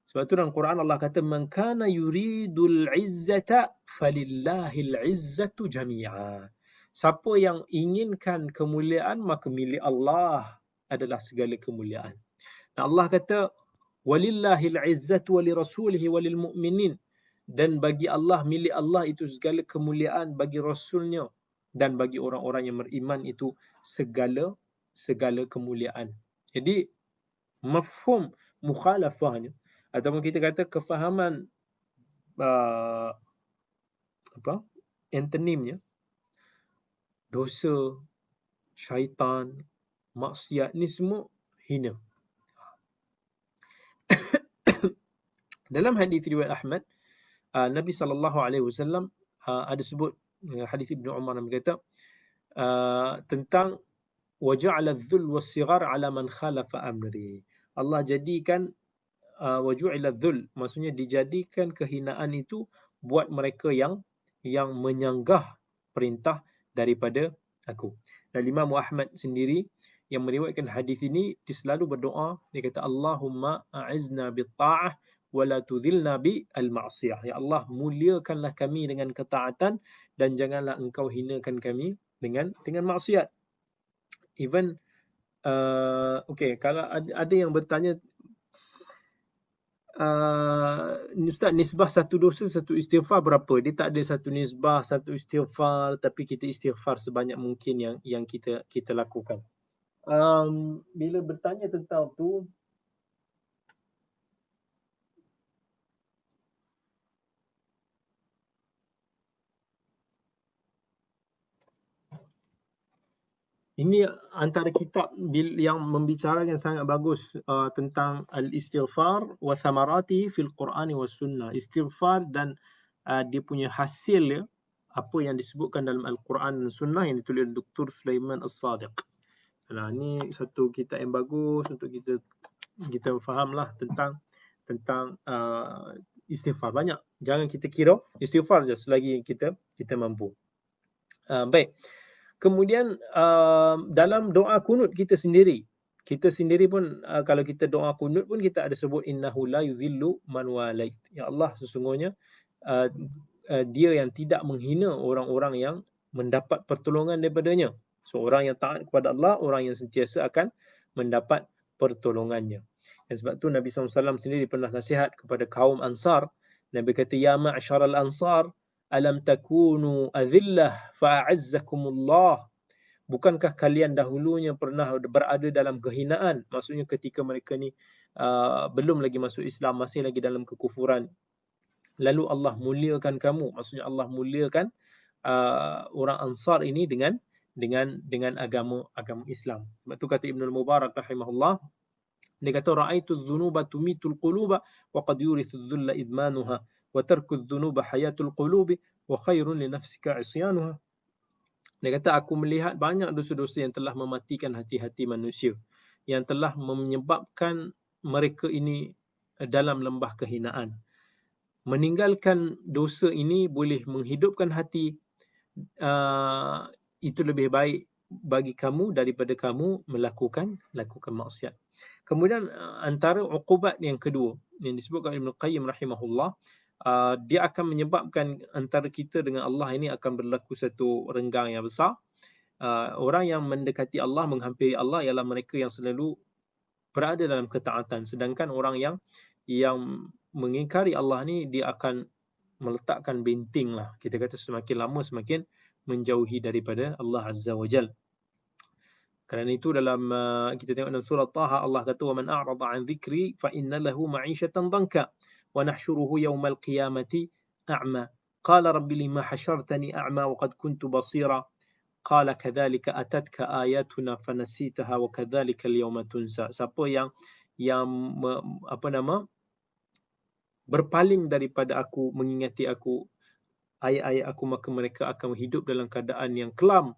Sebab itu dalam Quran Allah kata, man kana yuridul izzata falillahil izzatu jami'a. Siapa yang inginkan kemuliaan, maka milik Allah adalah segala kemuliaan. Dan Allah kata, walillahil izzatu walirasulihi walil mu'minin. Dan bagi Allah, milik Allah itu segala kemuliaan, bagi Rasulnya dan bagi orang-orang yang beriman itu segala kemuliaan. Jadi mafhum mukhalafahnya, ataupun kita kata kefahaman antonimnya, dosa, syaitan, maksiat, ni semua hina. Dalam hadis riwayat Ahmad, Nabi SAW ada sebut, hadis Ibnu Umar yang berkata tentang waja'ala adh-dhul was-sighar 'ala man khalafa amri. Allah jadikan waju'ila dhul, maksudnya dijadikan kehinaan itu buat mereka yang menyanggah perintah daripada aku. Dan Imam Ahmad sendiri yang meriwayatkan hadis ini, dia selalu berdoa, dia kata Allahumma a'izna bit-ta'ah wa la tudhilna bil-ma'siyah. Ya Allah, muliakanlah kami dengan ketaatan dan janganlah engkau hinakan kami dengan maksiat. Even okay, kalau ada yang bertanya, Ustaz, nisbah satu dosa, satu istighfar berapa? Dia tak ada satu nisbah, satu istighfar, tapi kita istighfar sebanyak mungkin yang kita lakukan. Bila bertanya tentang tu, ini antara kitab yang membicarakan sangat bagus tentang al-istighfar wa thamarati fil Qur'ani was sunnah. Istighfar dan dia punya hasil ya, apa yang disebutkan dalam Al-Quran dan Sunnah, yang ditulis oleh Dr. Sulaiman As-Sadiq. Nah, ini satu kitab yang bagus untuk kita fahamlah tentang istighfar. Banyak. Jangan kita kira istighfar je selagi kita mampu. Baik. Kemudian dalam doa kunut kita sendiri pun kalau kita doa kunut pun kita ada sebut innahu la yudhillu man walait. Ya Allah, sesungguhnya dia yang tidak menghina orang-orang yang mendapat pertolongan daripadanya. So orang yang taat kepada Allah, orang yang sentiasa akan mendapat pertolongannya. Dan sebab tu Nabi SAW sendiri pernah nasihat kepada kaum Ansar. Nabi kata, ya ma'syaral ansar, alam takunu adhillah fa'azzakumullah. Bukankah kalian dahulunya pernah berada dalam kehinaan? Maksudnya ketika mereka ni belum lagi masuk Islam, masih lagi dalam kekufuran. Lalu Allah muliakan kamu. Maksudnya Allah muliakan orang Ansar ini dengan agama Islam. Sebab tu kata Ibn al-Mubarak rahimahullah, dia kata ra'aitu adh-dhunuba tumitul quluba wa qad yurithu adh-dhulla idmanuha wa tarku adh-dhunuba hayatul qulubi wa khairun li nafsika isyanuha. Dia kata aku melihat banyak dosa-dosa yang telah mematikan hati-hati manusia, yang telah menyebabkan mereka ini dalam lembah kehinaan. Meninggalkan dosa ini boleh menghidupkan hati. Itu lebih baik bagi kamu daripada kamu melakukan maksiat. Kemudian antara uqubat yang kedua yang disebutkan Ibn Qayyim rahimahullah, dia akan menyebabkan antara kita dengan Allah ini akan berlaku satu renggang yang besar. Orang yang mendekati Allah, menghampiri Allah ialah mereka yang selalu berada dalam ketaatan. Sedangkan orang yang mengingkari Allah ni, dia akan meletakkan benting lah. Kita kata semakin lama semakin menjauhi daripada Allah Azza wa Jal. Kerana itu dalam kita tengok dalam surah Taha, Allah kata wa man a'rada 'an dhikri fa inna lahu ma'isyatan dhanka wa nahsyuruhu yawmal qiyamati a'ma qala rabbi lima hasyartani a'ma wa qad kuntu basira qala kadzalika atatka ayatuna fanasitaha wa kadzalika al-yawma tunsa. Siapa yang berpaling daripada aku, mengingati aku, ayat-ayat aku, maka mereka akan hidup dalam keadaan yang kelam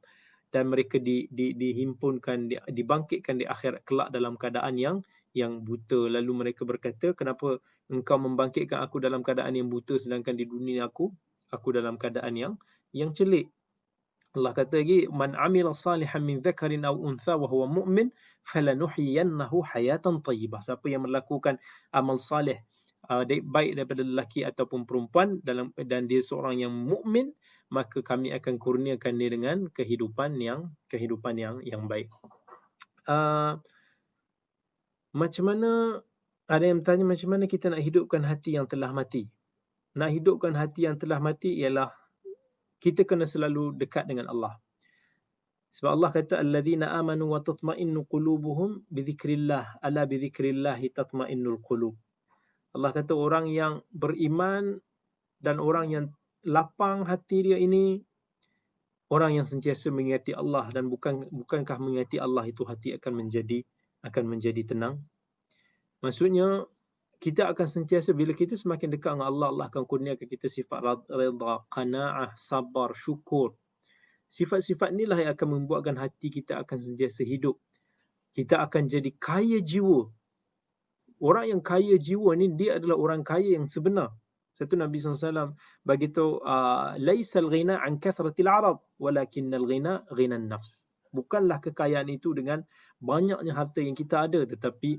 dan mereka dihimpunkan, dibangkitkan di akhirat kelak dalam keadaan yang buta. Lalu mereka berkata, kenapa engkau membangkitkan aku dalam keadaan yang buta sedangkan di dunia aku dalam keadaan yang celik. Allah kata lagi, man amila salihan min dzakarin aw untha wa huwa mu'min falanuhyiyannahu hayatan thayyibah. Siapa yang melakukan amal salih baik daripada lelaki ataupun perempuan dan dia seorang yang mukmin, maka kami akan kurniakan dia dengan kehidupan yang baik. Macam mana, ada yang bertanya macam mana kita nak hidupkan hati yang telah mati? Nak hidupkan hati yang telah mati ialah kita kena selalu dekat dengan Allah. Sebab Allah kata alladzina amanu wa tatma'innu qulubuhum bi dzikrillah ala bi dzikrillah tatma'innul qulub. Allah kata orang yang beriman dan orang yang lapang hati dia ini, orang yang sentiasa mengingati Allah dan bukankah mengingati Allah itu hati akan menjadi tenang? Maksudnya kita akan sentiasa bila kita semakin dekat dengan Allah, Allah akan kurniakan kita sifat redha, qanaah, sabar, syukur. Sifat-sifat inilah yang akan membuatkan hati kita akan sentiasa hidup. Kita akan jadi kaya jiwa. Orang yang kaya jiwa ni dia adalah orang kaya yang sebenar. Satu Nabi SAW beritahu, laisal ghina an kathratil arad, walakinnal ghina ghinan nafs. Bukanlah kekayaan itu dengan banyaknya harta yang kita ada, tetapi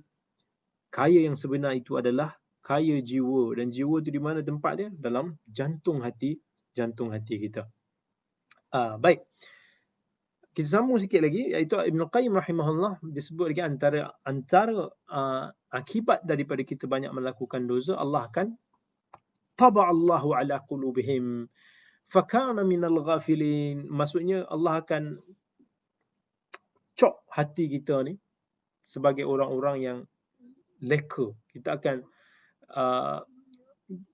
kaya yang sebenar itu adalah kaya jiwa. Dan jiwa itu di mana tempat dia? Dalam jantung hati kita. Baik. Kita sambung sikit lagi, iaitu Ibn Qayyim rahimahullah disebut lagi antara akibat daripada kita banyak melakukan dosa, Allah akan taba'allahu ala qulubihim fakana minal ghafilin. Maksudnya Allah akan cop hati kita ni sebagai orang-orang yang leka. Kita akan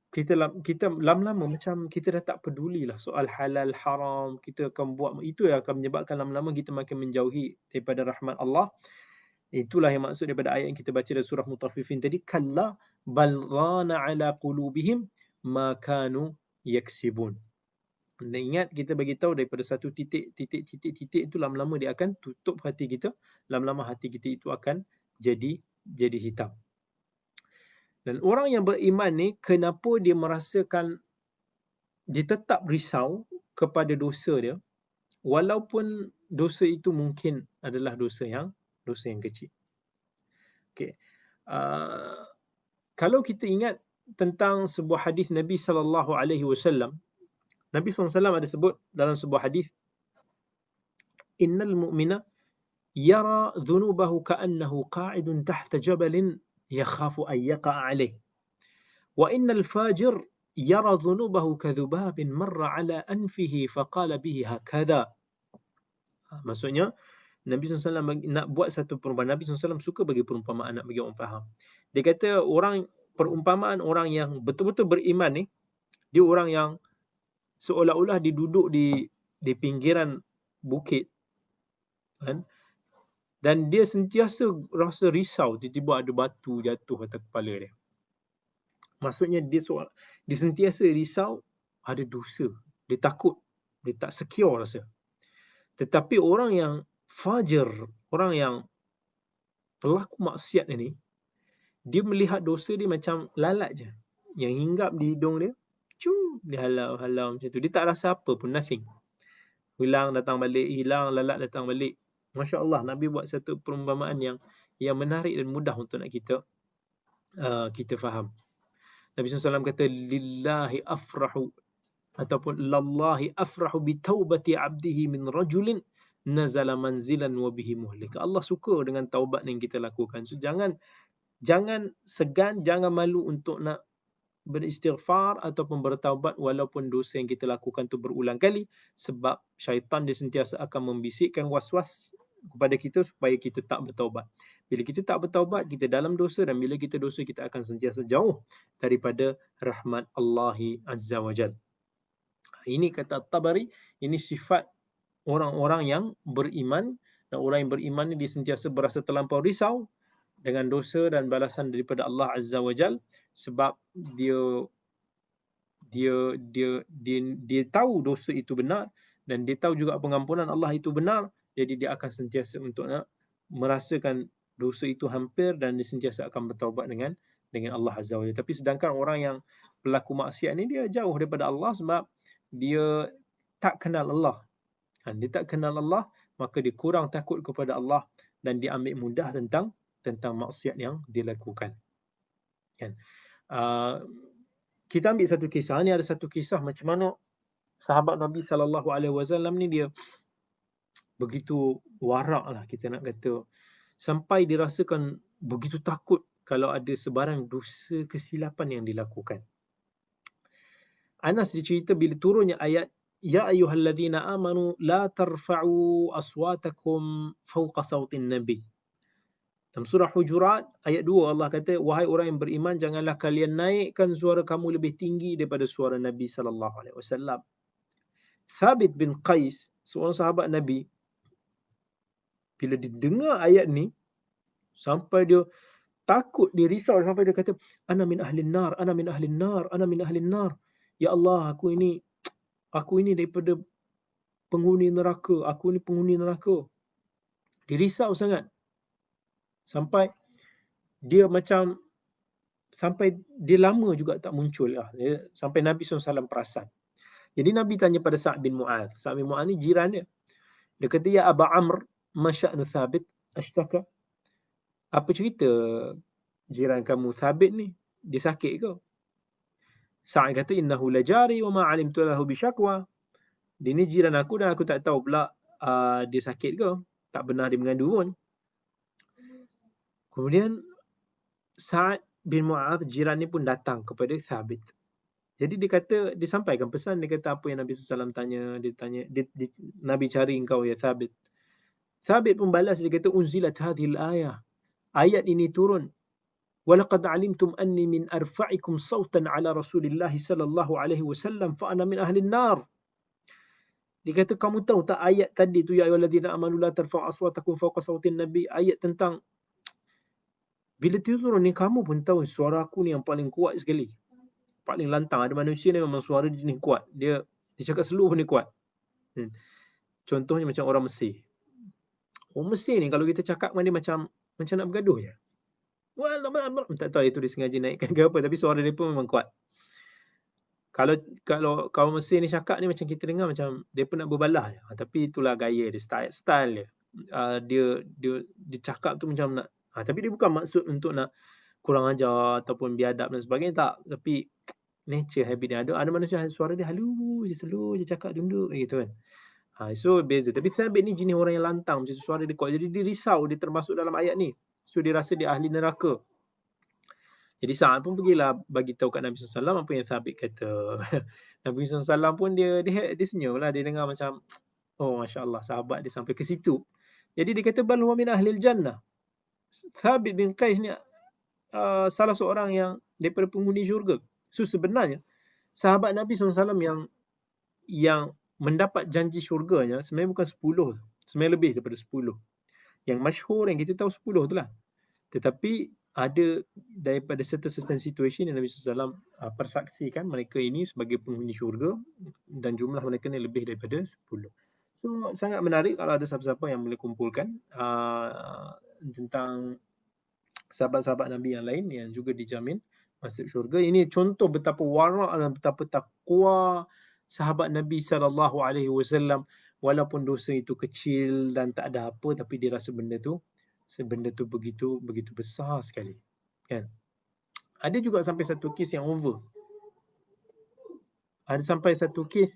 kita lama-lama macam kita dah tak pedulilah soal halal haram. Kita akan buat itu yang akan menyebabkan lama-lama kita makin menjauhi daripada rahmat Allah. Itulah yang maksud daripada ayat yang kita baca dalam surah Mutaffifin tadi, kalla bal ghana ala qulubihim ma kanu yaksibun. Dan ingat kita bagi tahu daripada satu titik itu lama-lama dia akan tutup hati kita, lama-lama hati kita itu akan jadi hitam. Dan orang yang beriman ni, kenapa dia merasakan dia tetap risau kepada dosa dia, walaupun dosa itu mungkin adalah dosa yang kecil. Okay. Kalau kita ingat tentang sebuah hadis Nabi SAW, Nabi SAW ada sebut dalam sebuah hadis, innal mu'mina yara dhunubahu ka'annahu qa'idun tahta jabalin yakhafu an yaqa'a alayh. Wa innal fajir yara dhunubahu kadhubabin marra ala anfihi faqala bihi hakadha. Maksudnya Nabi SAW nak buat satu perumpamaan. Nabi SAW suka bagi perumpamaan, nak bagi orang faham. Dia kata perumpamaan orang yang betul-betul beriman ni, dia orang yang seolah-olah dia duduk di pinggiran bukit, kan? Dan dia sentiasa rasa risau, tiba-tiba ada batu jatuh atas kepala dia. Maksudnya dia sentiasa risau ada dosa. Dia takut, dia tak secure rasa. Tetapi orang yang fajir, orang yang pelaku maksiat ini, dia melihat dosa dia macam lalat je. Yang hinggap di hidung dia, dia halau-halau macam tu. Dia tak rasa apa pun, nothing. Hilang, datang balik, hilang, lalat, datang balik. Masya Allah, Nabi buat satu perumpamaan yang menarik dan mudah untuk nak kita faham. Nabi SAW kata, lillahi afrahu, ataupun lallahi afrahu bi taubati abdihi min rajulin nazala manzilan wa bihi muhlik. Allah suka dengan taubat yang kita lakukan. So jangan segan, jangan malu untuk nak beristighfar ataupun bertaubat walaupun dosa yang kita lakukan tu berulang kali, sebab syaitan dia sentiasa akan membisikkan was-was kepada kita supaya kita tak bertaubat. Bila kita tak bertaubat, kita dalam dosa, dan bila kita dosa, kita akan sentiasa jauh daripada rahmat Allah Azza wa Jal. Ini kata Tabari, ini sifat orang-orang yang beriman. Dan orang yang beriman ni dia sentiasa berasa terlampau risau dengan dosa dan balasan daripada Allah Azza wa Jal, sebab dia tahu dosa itu benar, dan dia tahu juga pengampunan Allah itu benar. Jadi dia akan sentiasa untuk nak merasakan dosa itu hampir, dan dia sentiasa akan bertaubat dengan Allah Azza wa Jalla. Tapi sedangkan orang yang pelaku maksiat ni, dia jauh daripada Allah sebab dia tak kenal Allah. Dia tak kenal Allah, maka dia kurang takut kepada Allah, dan dia ambil mudah tentang maksiat yang dilakukan. Kan? Kita ambil satu kisah. Ni ada satu kisah macam mana sahabat Nabi SAW ni dia begitu warak lah, kita nak kata, sampai dirasakan begitu takut kalau ada sebarang dosa kesilapan yang dilakukan. Anas dicerita bila turunnya ayat ya ayyuhalladzina amanu la tarfa'u aswatakum fawqa sautin nabi. Dalam surah Hujurat ayat 2 Allah kata, wahai orang yang beriman, janganlah kalian naikkan suara kamu lebih tinggi daripada suara Nabi sallallahu alaihi wasallam. Thabit bin Qais, seorang sahabat Nabi, bila dia dengar ayat ni, sampai dia takut, dia risau sampai dia kata, ana min ahlin nar, ana min ahlin nar, ana min ahlin nar. Ya Allah, aku ini daripada penghuni neraka, aku ni penghuni neraka. Dia risau sangat. Sampai dia macam, sampai dia lama juga tak muncul lah. Sampai Nabi SAW perasan. Jadi Nabi tanya pada Sa'd bin Mu'adh. Sa'd bin Mu'adh ni jiran dia. Dia kata, ya Aba Amr, ma sya'nu Thabit ashtaka? Apa cerita jiran kamu Thabit ni? Dia sakit ke? Sa'd kata, innahu lajari wa ma alimtu lahu bisyakwa. Dia ni jiran aku dan aku tak tahu pula dia sakit ke. Tak pernah dia mengadu pun. Kemudian Sa'd bin Mu'adh, jiran ni pun datang kepada Thabit. Jadi dia kata, dia sampaikan pesan, dia kata apa yang Nabi SAW tanya, Nabi cari engkau ya Thabit. Thabit pun balas, dia kata, unzilat hadhil ayah. Ayat ini turun. Walaqad alimtum anni min arfa'ikum sawtan ala Rasulillah sallallahu alaihi wasallam fa ana min ahli nar. Dia kata, kamu tahu tak ayat tadi tu, ya ayyuhallazina amanu la tarfa'u aswatakum fawqa sawtin nabi, ayat tentang bila turun ni, kamu pun tahu suara aku ni yang paling kuat sekali. Paling lantang. Ada manusia ni memang suara dia jenis kuat. Dia cakap slow pun dia kuat. Contohnya macam orang Mesir. Orang Mesir ni kalau kita cakap dengan dia macam nak bergaduh je. Tak tahu itu dia sengaja naikkan ke apa, tapi suara dia pun memang kuat. Kalau kaum Mesir ni cakap ni macam kita dengar macam dia pun nak berbalah je. Tapi itulah gaya dia, style dia. Dia cakap tu macam nak, tapi dia bukan maksud untuk nak kurang ajar ataupun biadab dan sebagainya, tak. Tapi nature, habit dia. Ada manusia suara dia halus je, slow je cakap, duduk gitu kan. So beza. Tapi Thabit ni jenis orang yang lantang, macam suara dia kuat. Jadi dia risau, dia termasuk dalam ayat ni. So dia rasa dia ahli neraka. Jadi Sa'ad pun pergilah bagi tahu kat Nabi SAW apa yang Thabit kata. Nabi SAW pun dia senyum lah. Dia dengar macam, oh Masya Allah, sahabat dia sampai ke situ. Jadi dia kata, bal huwa min ahlil jannah. Thabit bin Qais ni salah seorang yang daripada penghuni syurga. So sebenarnya sahabat Nabi SAW yang mendapat janji syurganya sebenarnya bukan 10, sebenarnya lebih daripada 10. Yang masyhur yang kita tahu 10 tu lah. Tetapi ada daripada certain situation yang Nabi SAW persaksikan mereka ini sebagai penghuni syurga dan jumlah mereka ni lebih daripada 10. So sangat menarik kalau ada siapa-siapa yang boleh kumpulkan tentang sahabat-sahabat Nabi yang lain yang juga dijamin masuk syurga. Ini contoh betapa wara' dan betapa taqwa sahabat Nabi SAW, walaupun dosa itu kecil dan tak ada apa, tapi dia rasa benda tu begitu besar sekali. Kan? Ada juga sampai satu kes yang over. Ada sampai satu kes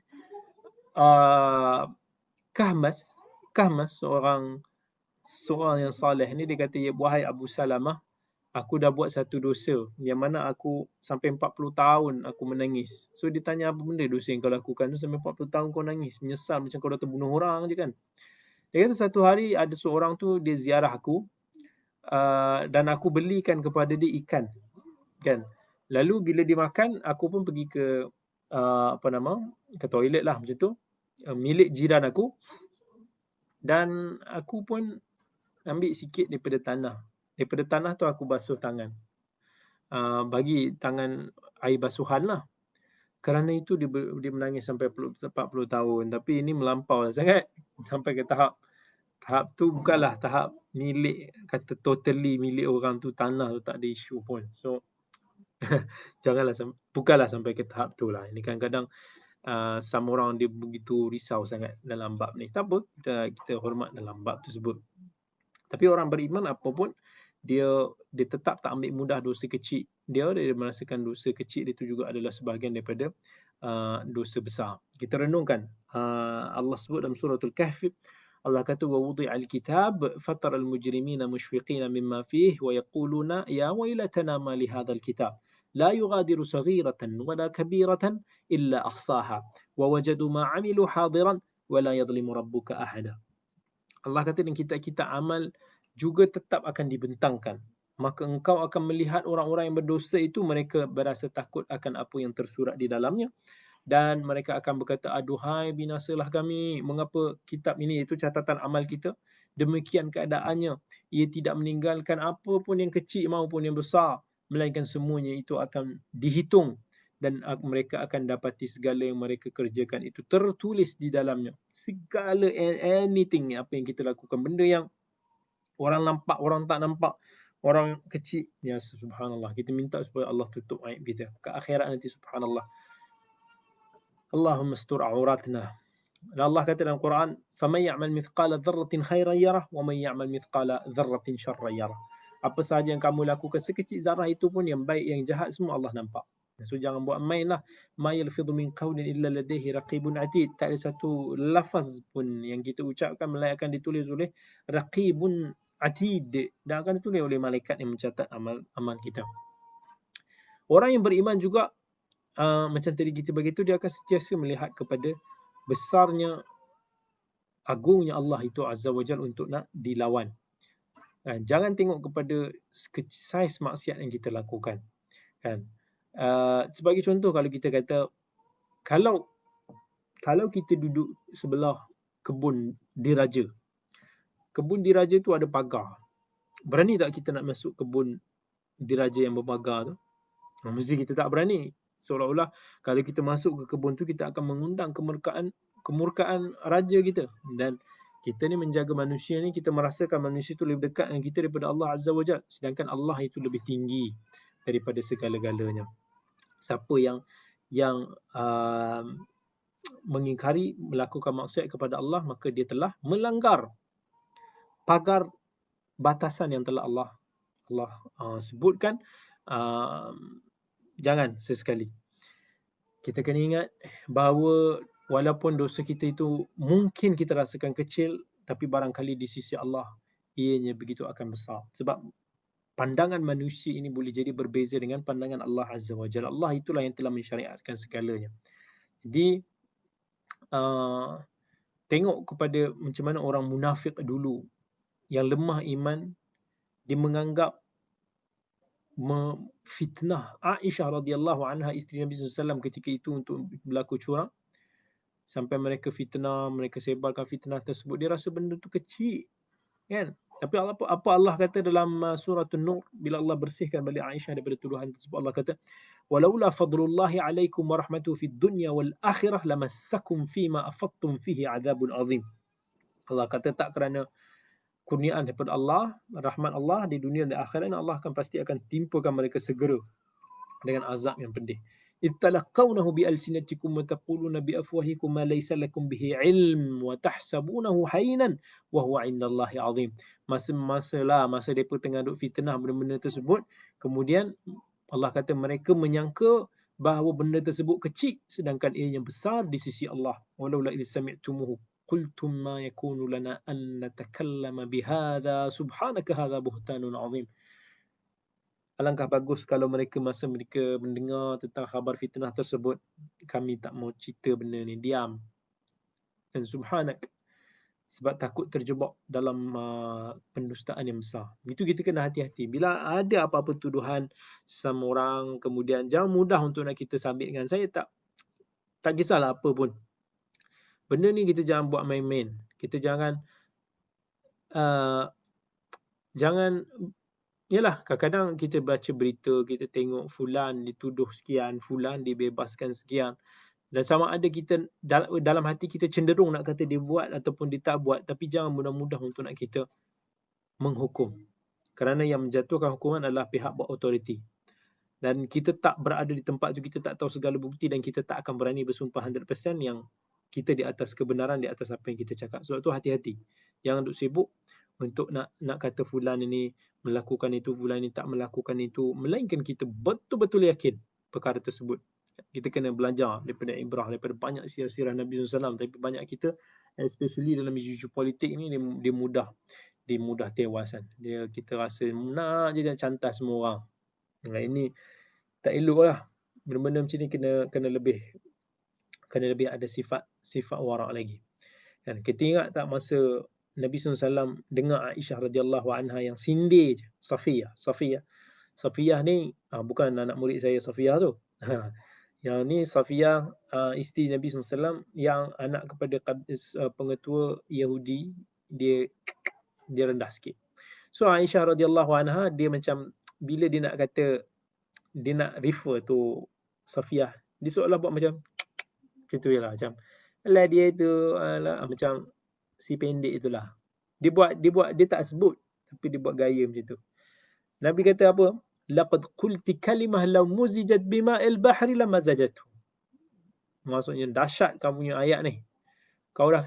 Kahmas seorang yang saleh ni, dia kata, ya wahai Abu Salamah, aku dah buat satu dosa yang mana aku sampai 40 tahun aku menangis. So dia tanya, apa benda dosa yang kau lakukan tu sampai 40 tahun kau nangis, menyesal macam kau dah terbunuh orang je kan. Dia kata satu hari ada seorang tu dia ziarah aku dan aku belikan kepada dia ikan kan. Lalu bila dia makan, aku pun pergi ke ke toilet lah macam tu, milik jiran aku, dan aku pun ambil sikit daripada tanah. Daripada tanah tu aku basuh tangan. Bagi tangan air basuhan lah. Kerana itu dia menangis sampai 40 tahun. Tapi ini melampau sangat. Sampai ke tahap tu bukanlah tahap milik, kata totally milik orang tu, tanah tu tak ada isu pun. So bukanlah sampai ke tahap tu lah. Ini kadang-kadang sama orang dia begitu risau sangat dalam bab ni. Tak apa, kita hormat dalam bab tersebut. Tapi orang beriman apapun, dia tetap tak ambil mudah dosa kecil. Dia merasakan dosa kecil itu juga adalah sebahagian daripada dosa besar. Kita renungkan Allah sebut dalam suratul Kahf, Allah kata, wa wudi'al kitab fataral mujrimina mushfiqina mimma fihi wa yaquluna ya wailatana ma li hadzal kitab la yughadiru saghiratan wala kabiratan illa ahsaha wa wajadu ma 'amilu hadiran wa la yadhlimu rabbuka ahada. Allah kata, dan kitab-kitab amal juga tetap akan dibentangkan. Maka engkau akan melihat orang-orang yang berdosa itu, mereka berasa takut akan apa yang tersurat di dalamnya. dan mereka akan berkata, aduhai binasalah kami, mengapa kitab ini, iaitu catatan amal kita, demikian keadaannya, ia tidak meninggalkan apa pun yang kecil maupun yang besar, melainkan semuanya itu akan dihitung dan mereka akan dapati segala yang mereka kerjakan itu tertulis di dalamnya. Segala anything, apa yang kita lakukan, benda yang orang nampak, orang tak nampak, orang kecil, ya subhanallah, kita minta supaya Allah tutup aib kita ke akhirat nanti, subhanallah. Allahumma astur auratna. Dan Allah kata dalam Quran, faman ya'mal mithqala dzarratin khairan yarah wa man ya'mal mithqala dzarratin syarran yarah. Apa sahaja yang kamu lakukan sekecil zarah itu pun, yang baik yang jahat semua Allah nampak. So jangan buat main lah. Ma yalfidhu min qawlin illa ladayhi raqibun atid. Tak ada satu lafaz pun yang kita ucapkan melainkan ditulis oleh raqibun atid, dan akan ditulis oleh malaikat yang mencatat amal kita. Orang yang beriman juga macam tadi kita begitu, dia akan sentiasa melihat kepada besarnya, agungnya Allah itu Azza wa Jal untuk nak dilawan. Jangan tengok kepada saiz maksiat yang kita lakukan. Kan? Sebagai contoh, kalau kita kata, kalau kita duduk sebelah kebun diraja. Kebun diraja tu ada pagar. Berani tak kita nak masuk kebun diraja yang berpagar tu? Mesti kita tak berani. Seolah-olah kalau kita masuk ke kebun tu, kita akan mengundang kemurkaan raja kita. Dan kita ni menjaga manusia ni, kita merasakan manusia tu lebih dekat dengan kita daripada Allah Azza wa Jalla. Sedangkan Allah itu lebih tinggi daripada segala-galanya. Siapa yang mengingkari, melakukan maksiat kepada Allah, maka dia telah melanggar pagar batasan yang telah Allah sebutkan. Jangan sesekali. Kita kena ingat bahawa walaupun dosa kita itu mungkin kita rasakan kecil, tapi barangkali di sisi Allah ianya begitu akan besar. Sebab pandangan manusia ini boleh jadi berbeza dengan pandangan Allah Azza wa Jalla. Allah itulah yang telah mensyariatkan segalanya. Jadi tengok kepada macam mana orang munafik dulu yang lemah iman, dia menganggap fitnah Aisyah radhiyallahu anha, isteri Nabi SAW ketika itu, untuk berlaku curang. Sampai mereka fitnah, mereka sebarkan fitnah tersebut. Dia rasa benda tu kecil, kan? Tapi apa Allah kata dalam surah An-Nur, bila Allah bersihkan balik Aisyah daripada tuduhan tersebut, Allah kata, walaula fadlullahi alaikum wa rahmatuhu fid dunya wal akhirah lamassakum fima afattum fihi adzabun azim. Allah kata, tak kerana kurniaan daripada Allah, rahmat Allah di dunia dan akhirat, Allah pasti akan timpakan mereka segera dengan azab yang pedih. Ittalaqawnahu bi alsinatikum wa taquluna bi afwahikum ma laysa lakum bihi ilm wa tahsabunahu haynan wa huwa 'indallahi 'azim. Masa depa tengah duk fitnah benda-benda tersebut, kemudian Allah kata mereka menyangka bahawa benda tersebut kecil, sedangkan ia yang besar di sisi Allah. Walaula idh sami'tumuhu qultum ma yakunu lana an natakallama bihadza subhanaka hadza buhtanun 'azim. Alangkah bagus kalau mereka mendengar tentang khabar fitnah tersebut, kami tak mau cerita benda ni, diam. Dan subhanak, sebab takut terjebak dalam pendustaan yang besar. Itu kita kena hati-hati. Bila ada apa-apa tuduhan sama orang, kemudian jangan mudah untuk nak kita sabitkan. Saya tak kisahlah apa pun. Benda ni kita jangan buat main-main. Kita jangan yalah, kadang-kadang kita baca berita, kita tengok fulan dituduh sekian, fulan dibebaskan sekian. Dan sama ada kita dalam hati kita cenderung nak kata dia buat ataupun dia tak buat, tapi jangan mudah-mudah untuk nak kita menghukum. Kerana yang menjatuhkan hukuman adalah pihak berautoriti. Dan kita tak berada di tempat tu, kita tak tahu segala bukti, dan kita tak akan berani bersumpah 100% yang kita di atas kebenaran, di atas apa yang kita cakap. Sebab tu hati-hati. Jangan duk sibuk untuk nak kata fulan ini melakukan itu, fulan ini tak melakukan itu, melainkan kita betul-betul yakin perkara tersebut. Kita kena belajar daripada ibrah, daripada banyak sirah-sirah Nabi SAW. Tapi banyak kita, especially dalam isu-isu politik ni, dia mudah tewas kan. Kita rasa nak je nak cantas semua orang. Ini tak elok lah. Benda-benda macam ni kena lebih ada sifat warak lagi. Dan kita ingat tak masa Nabi SAW dengar Aisyah radhiyallahu anha yang sindir je, Safiyah ni bukan anak murid saya Safiyah tu. Yang ni Safiyah, isteri Nabi SAW yang anak kepada pengetua Yahudi, dia rendah sikit. So Aisyah radhiyallahu anha, dia macam bila dia nak kata, dia nak refer tu Safiyah, dia seolah buat macam gitu lah, macam alah dia itu macam si pendek itulah. Dia tak sebut, tapi dia buat gaya macam tu. Nabi kata apa? Laqad qulti kalimah law muzijat bima'il bahri lamazajathu. Maksudnya dahsyat kamu punya ayat ni. Kau dah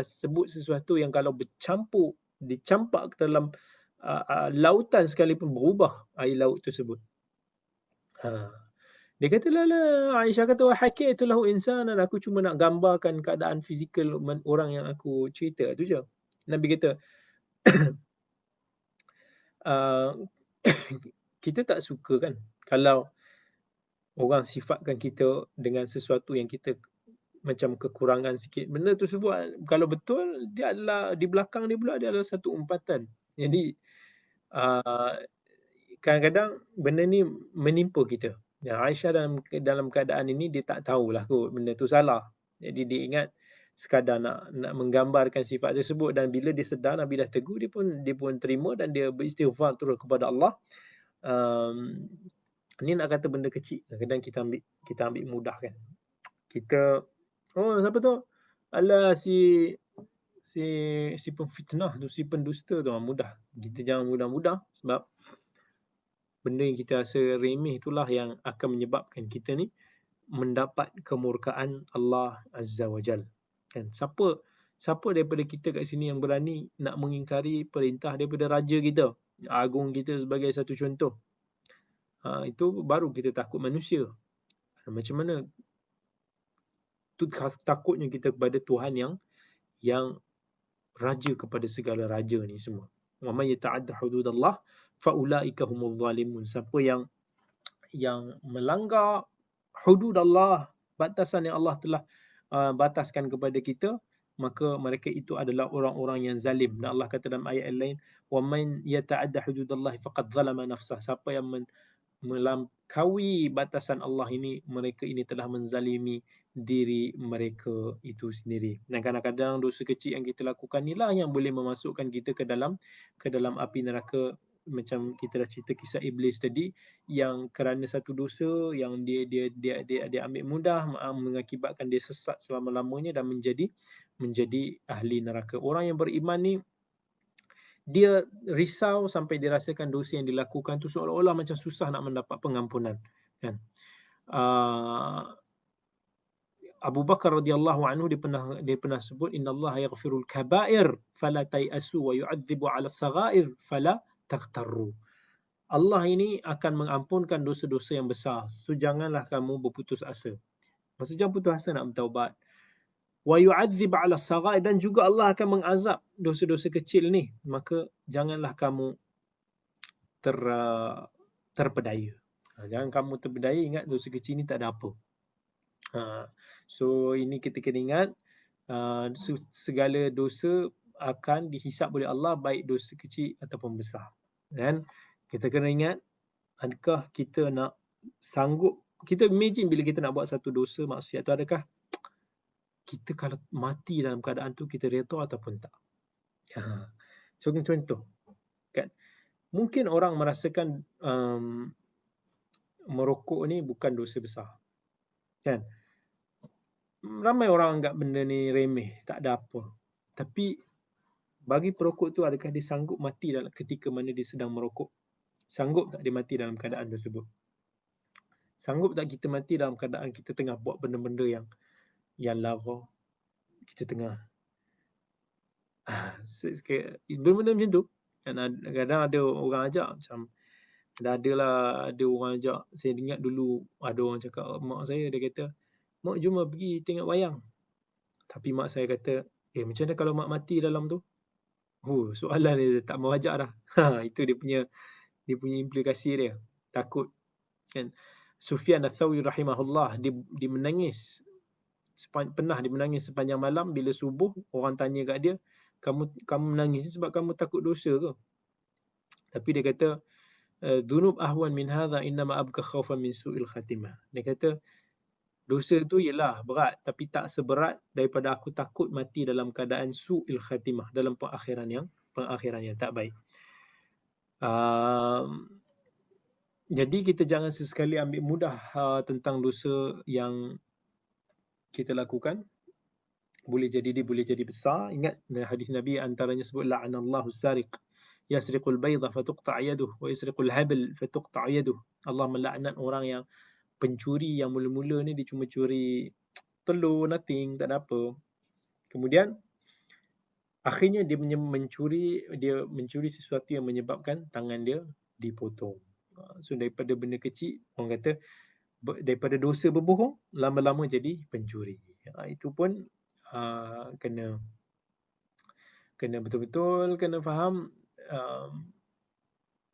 sebut sesuatu yang kalau dicampak ke dalam lautan sekalipun berubah air laut tersebut. Dia kata lah, Aisyah kata, wahai itulah insanan, aku cuma nak gambarkan keadaan fizikal orang yang aku cerita tu je. Nabi kata, kita tak suka kan kalau orang sifatkan kita dengan sesuatu yang kita macam kekurangan sikit. Benda tu sebut, kalau betul, dia adalah, di belakang dia pula, dia adalah satu umpatan. Jadi, kadang-kadang benda ni menimpa kita. Ya, Aisyah dalam keadaan ini, dia tak tahulah kot benda tu salah. Jadi dia ingat sekadar nak menggambarkan sifat tersebut, dan bila dia sedar Nabi dah tegur, dia pun terima dan dia beristighfar terus kepada Allah. Ni nak kata benda kecil, kadang kita ambil mudah kan. Kita, siapa tu? Alah si pemfitnah tu, si pendusta tu, mudah. Kita jangan mudah-mudah, sebab benda yang kita rasa remeh itulah yang akan menyebabkan kita ni mendapat kemurkaan Allah Azza wa Jal. Kan? Siapa daripada kita kat sini yang berani nak mengingkari perintah daripada raja kita, agung kita sebagai satu contoh. Itu baru kita takut manusia. Macam mana takutnya kita kepada Tuhan yang raja kepada segala raja ni semua. Wa may yata'adda hududallah fa ulaika humuz zalimun. Siapa yang melanggar hudud Allah, batasan yang Allah telah bataskan kepada kita, maka mereka itu adalah orang-orang yang zalim. Dan Allah kata dalam ayat lain, wa man yata'adda hududallah faqad zalama nafsah. Siapa yang melampaui batasan Allah ini, mereka ini telah menzalimi diri mereka itu sendiri. Dan kadang-kadang dosa kecil yang kita lakukan inilah yang boleh memasukkan kita ke dalam api neraka. Macam kita dah cerita kisah iblis tadi, yang kerana satu dosa yang dia ambil mudah, mengakibatkan dia sesat selama-lamanya dan menjadi ahli neraka. Orang yang beriman ni, dia risau sampai dia rasakan dosa yang dilakukan tu seolah-olah macam susah nak mendapat pengampunan. Kan? Abu Bakar radhiyallahu anhu, dia pernah sebut, innallaha yaghfirul kaba'ir fala tai'asu wa yu'adzibu 'ala as-saghair fala taghtarru. Allah ini akan mengampunkan dosa-dosa yang besar. So janganlah kamu berputus asa. Maksudnya jangan putus asa nak bertaubat. Wa yu'adzib 'ala as-saghair, dan juga Allah akan mengazab dosa-dosa kecil ni, maka janganlah kamu terpedaya. Jangan kamu terpedaya, ingat dosa kecil ni tak ada apa. So ini kita kena ingat, segala dosa akan dihisap oleh Allah, baik dosa kecil ataupun besar. Dan kita kena ingat, adakah kita nak sanggup, kita imagine bila kita nak buat satu dosa maksiat tu, adakah kita kalau mati dalam keadaan tu kita redha ataupun tak? Contoh kan, mungkin orang merasakan merokok ni bukan dosa besar kan. Ramai orang anggap benda ni remeh, tak ada apa. Tapi bagi perokok tu, adakah dia sanggup mati ketika mana dia sedang merokok? Sanggup tak dia mati dalam keadaan tersebut? Sanggup tak kita mati dalam keadaan kita tengah buat benda-benda yang lara? Kita tengah benda-benda macam tu. Kadang-kadang ada orang ajak, macam ada orang ajak. Saya ingat dulu ada orang cakap, mak saya, dia kata, mak jom pergi tengok wayang. Tapi mak saya kata, macam mana kalau mak mati dalam tu? Soalan dia tak mau ajak dah. Itu dia punya implikasi dia. Takut. Kan? Sufyan Ats-Tsauri rahimahullah, dia menangis. Pernah dia menangis sepanjang malam. Bila subuh, orang tanya kat dia, kamu menangis sebab kamu takut dosa ke? Tapi dia kata, Dhunub ahwan min hadha innama abka khaufan min su'il khatimah. Dia kata dosa tu ialah berat tapi tak seberat daripada aku takut mati dalam keadaan su'il khatimah, dalam pengakhiran yang tak baik. Jadi kita jangan sesekali ambil mudah tentang dosa yang kita lakukan. Boleh jadi dia boleh jadi besar. Ingat hadis Nabi antaranya sebut la'anallahu sariq yasriqul bayda fatuqta' yaduh wa yasriqul habl fatuqta' yaduh. Allah melaknat orang yang pencuri yang mula-mula ni dia cuma curi telur, nothing, tak ada apa. Kemudian akhirnya dia mencuri sesuatu yang menyebabkan tangan dia dipotong. So daripada benda kecil, orang kata daripada dosa berbohong, lama-lama jadi pencuri. Itu pun kena betul-betul kena faham,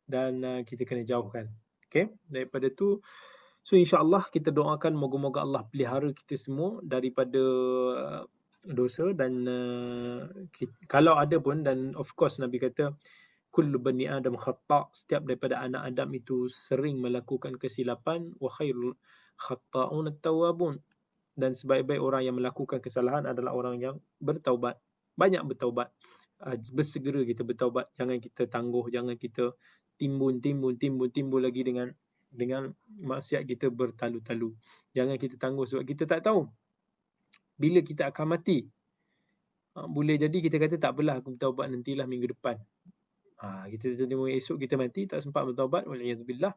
dan kita kena jauhkan. Okay? Daripada tu, so insya-Allah kita doakan moga-moga Allah pelihara kita semua daripada dosa dan kalau ada pun, dan of course Nabi kata kullu bani Adam khata', setiap daripada anak Adam itu sering melakukan kesilapan, wa khairul khata'un at-tawwabun, dan sebaik-baik orang yang melakukan kesalahan adalah orang yang bertaubat. Banyak bertaubat. Bersegera kita bertaubat. Jangan kita tangguh, jangan kita timbun lagi dengan maksiat kita bertalu-talu. Jangan kita tangguh sebab kita tak tahu bila kita akan mati. Boleh jadi kita kata tak apalah aku bertaubat nantilah minggu depan. Kita tengok esok kita mati tak sempat bertaubat, waliyadzubillah.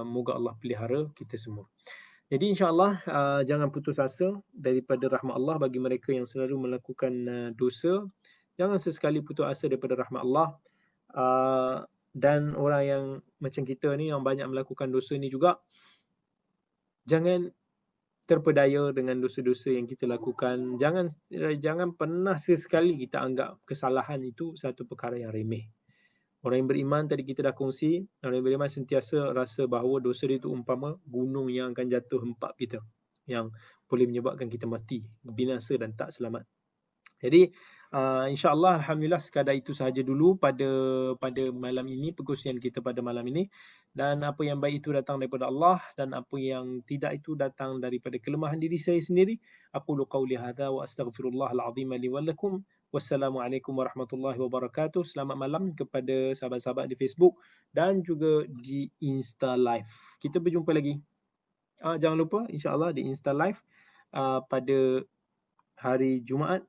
Moga Allah pelihara kita semua. Jadi insya-Allah jangan putus asa daripada rahmat Allah bagi mereka yang selalu melakukan dosa. Jangan sesekali putus asa daripada rahmat Allah. Dan orang yang macam kita ni yang banyak melakukan dosa ni juga, jangan terpedaya dengan dosa-dosa yang kita lakukan. Jangan pernah sesekali kita anggap kesalahan itu satu perkara yang remeh. Orang yang beriman tadi kita dah kongsi, orang yang beriman sentiasa rasa bahawa dosa dia itu umpama gunung yang akan jatuh hempap kita, yang boleh menyebabkan kita mati, binasa dan tak selamat. Jadi insya-Allah alhamdulillah sekadar itu sahaja dulu pada malam ini, perkongsian kita pada malam ini. Dan apa yang baik itu datang daripada Allah dan apa yang tidak itu datang daripada kelemahan diri saya sendiri. Aqulu qauli hadza wa astaghfirullahal azim li wa lakum. Wassalamualaikum warahmatullahi wabarakatuh. Selamat malam kepada sahabat-sahabat di Facebook dan juga di Insta Live. Kita berjumpa lagi. Jangan lupa insya-Allah di Insta Live pada hari Jumaat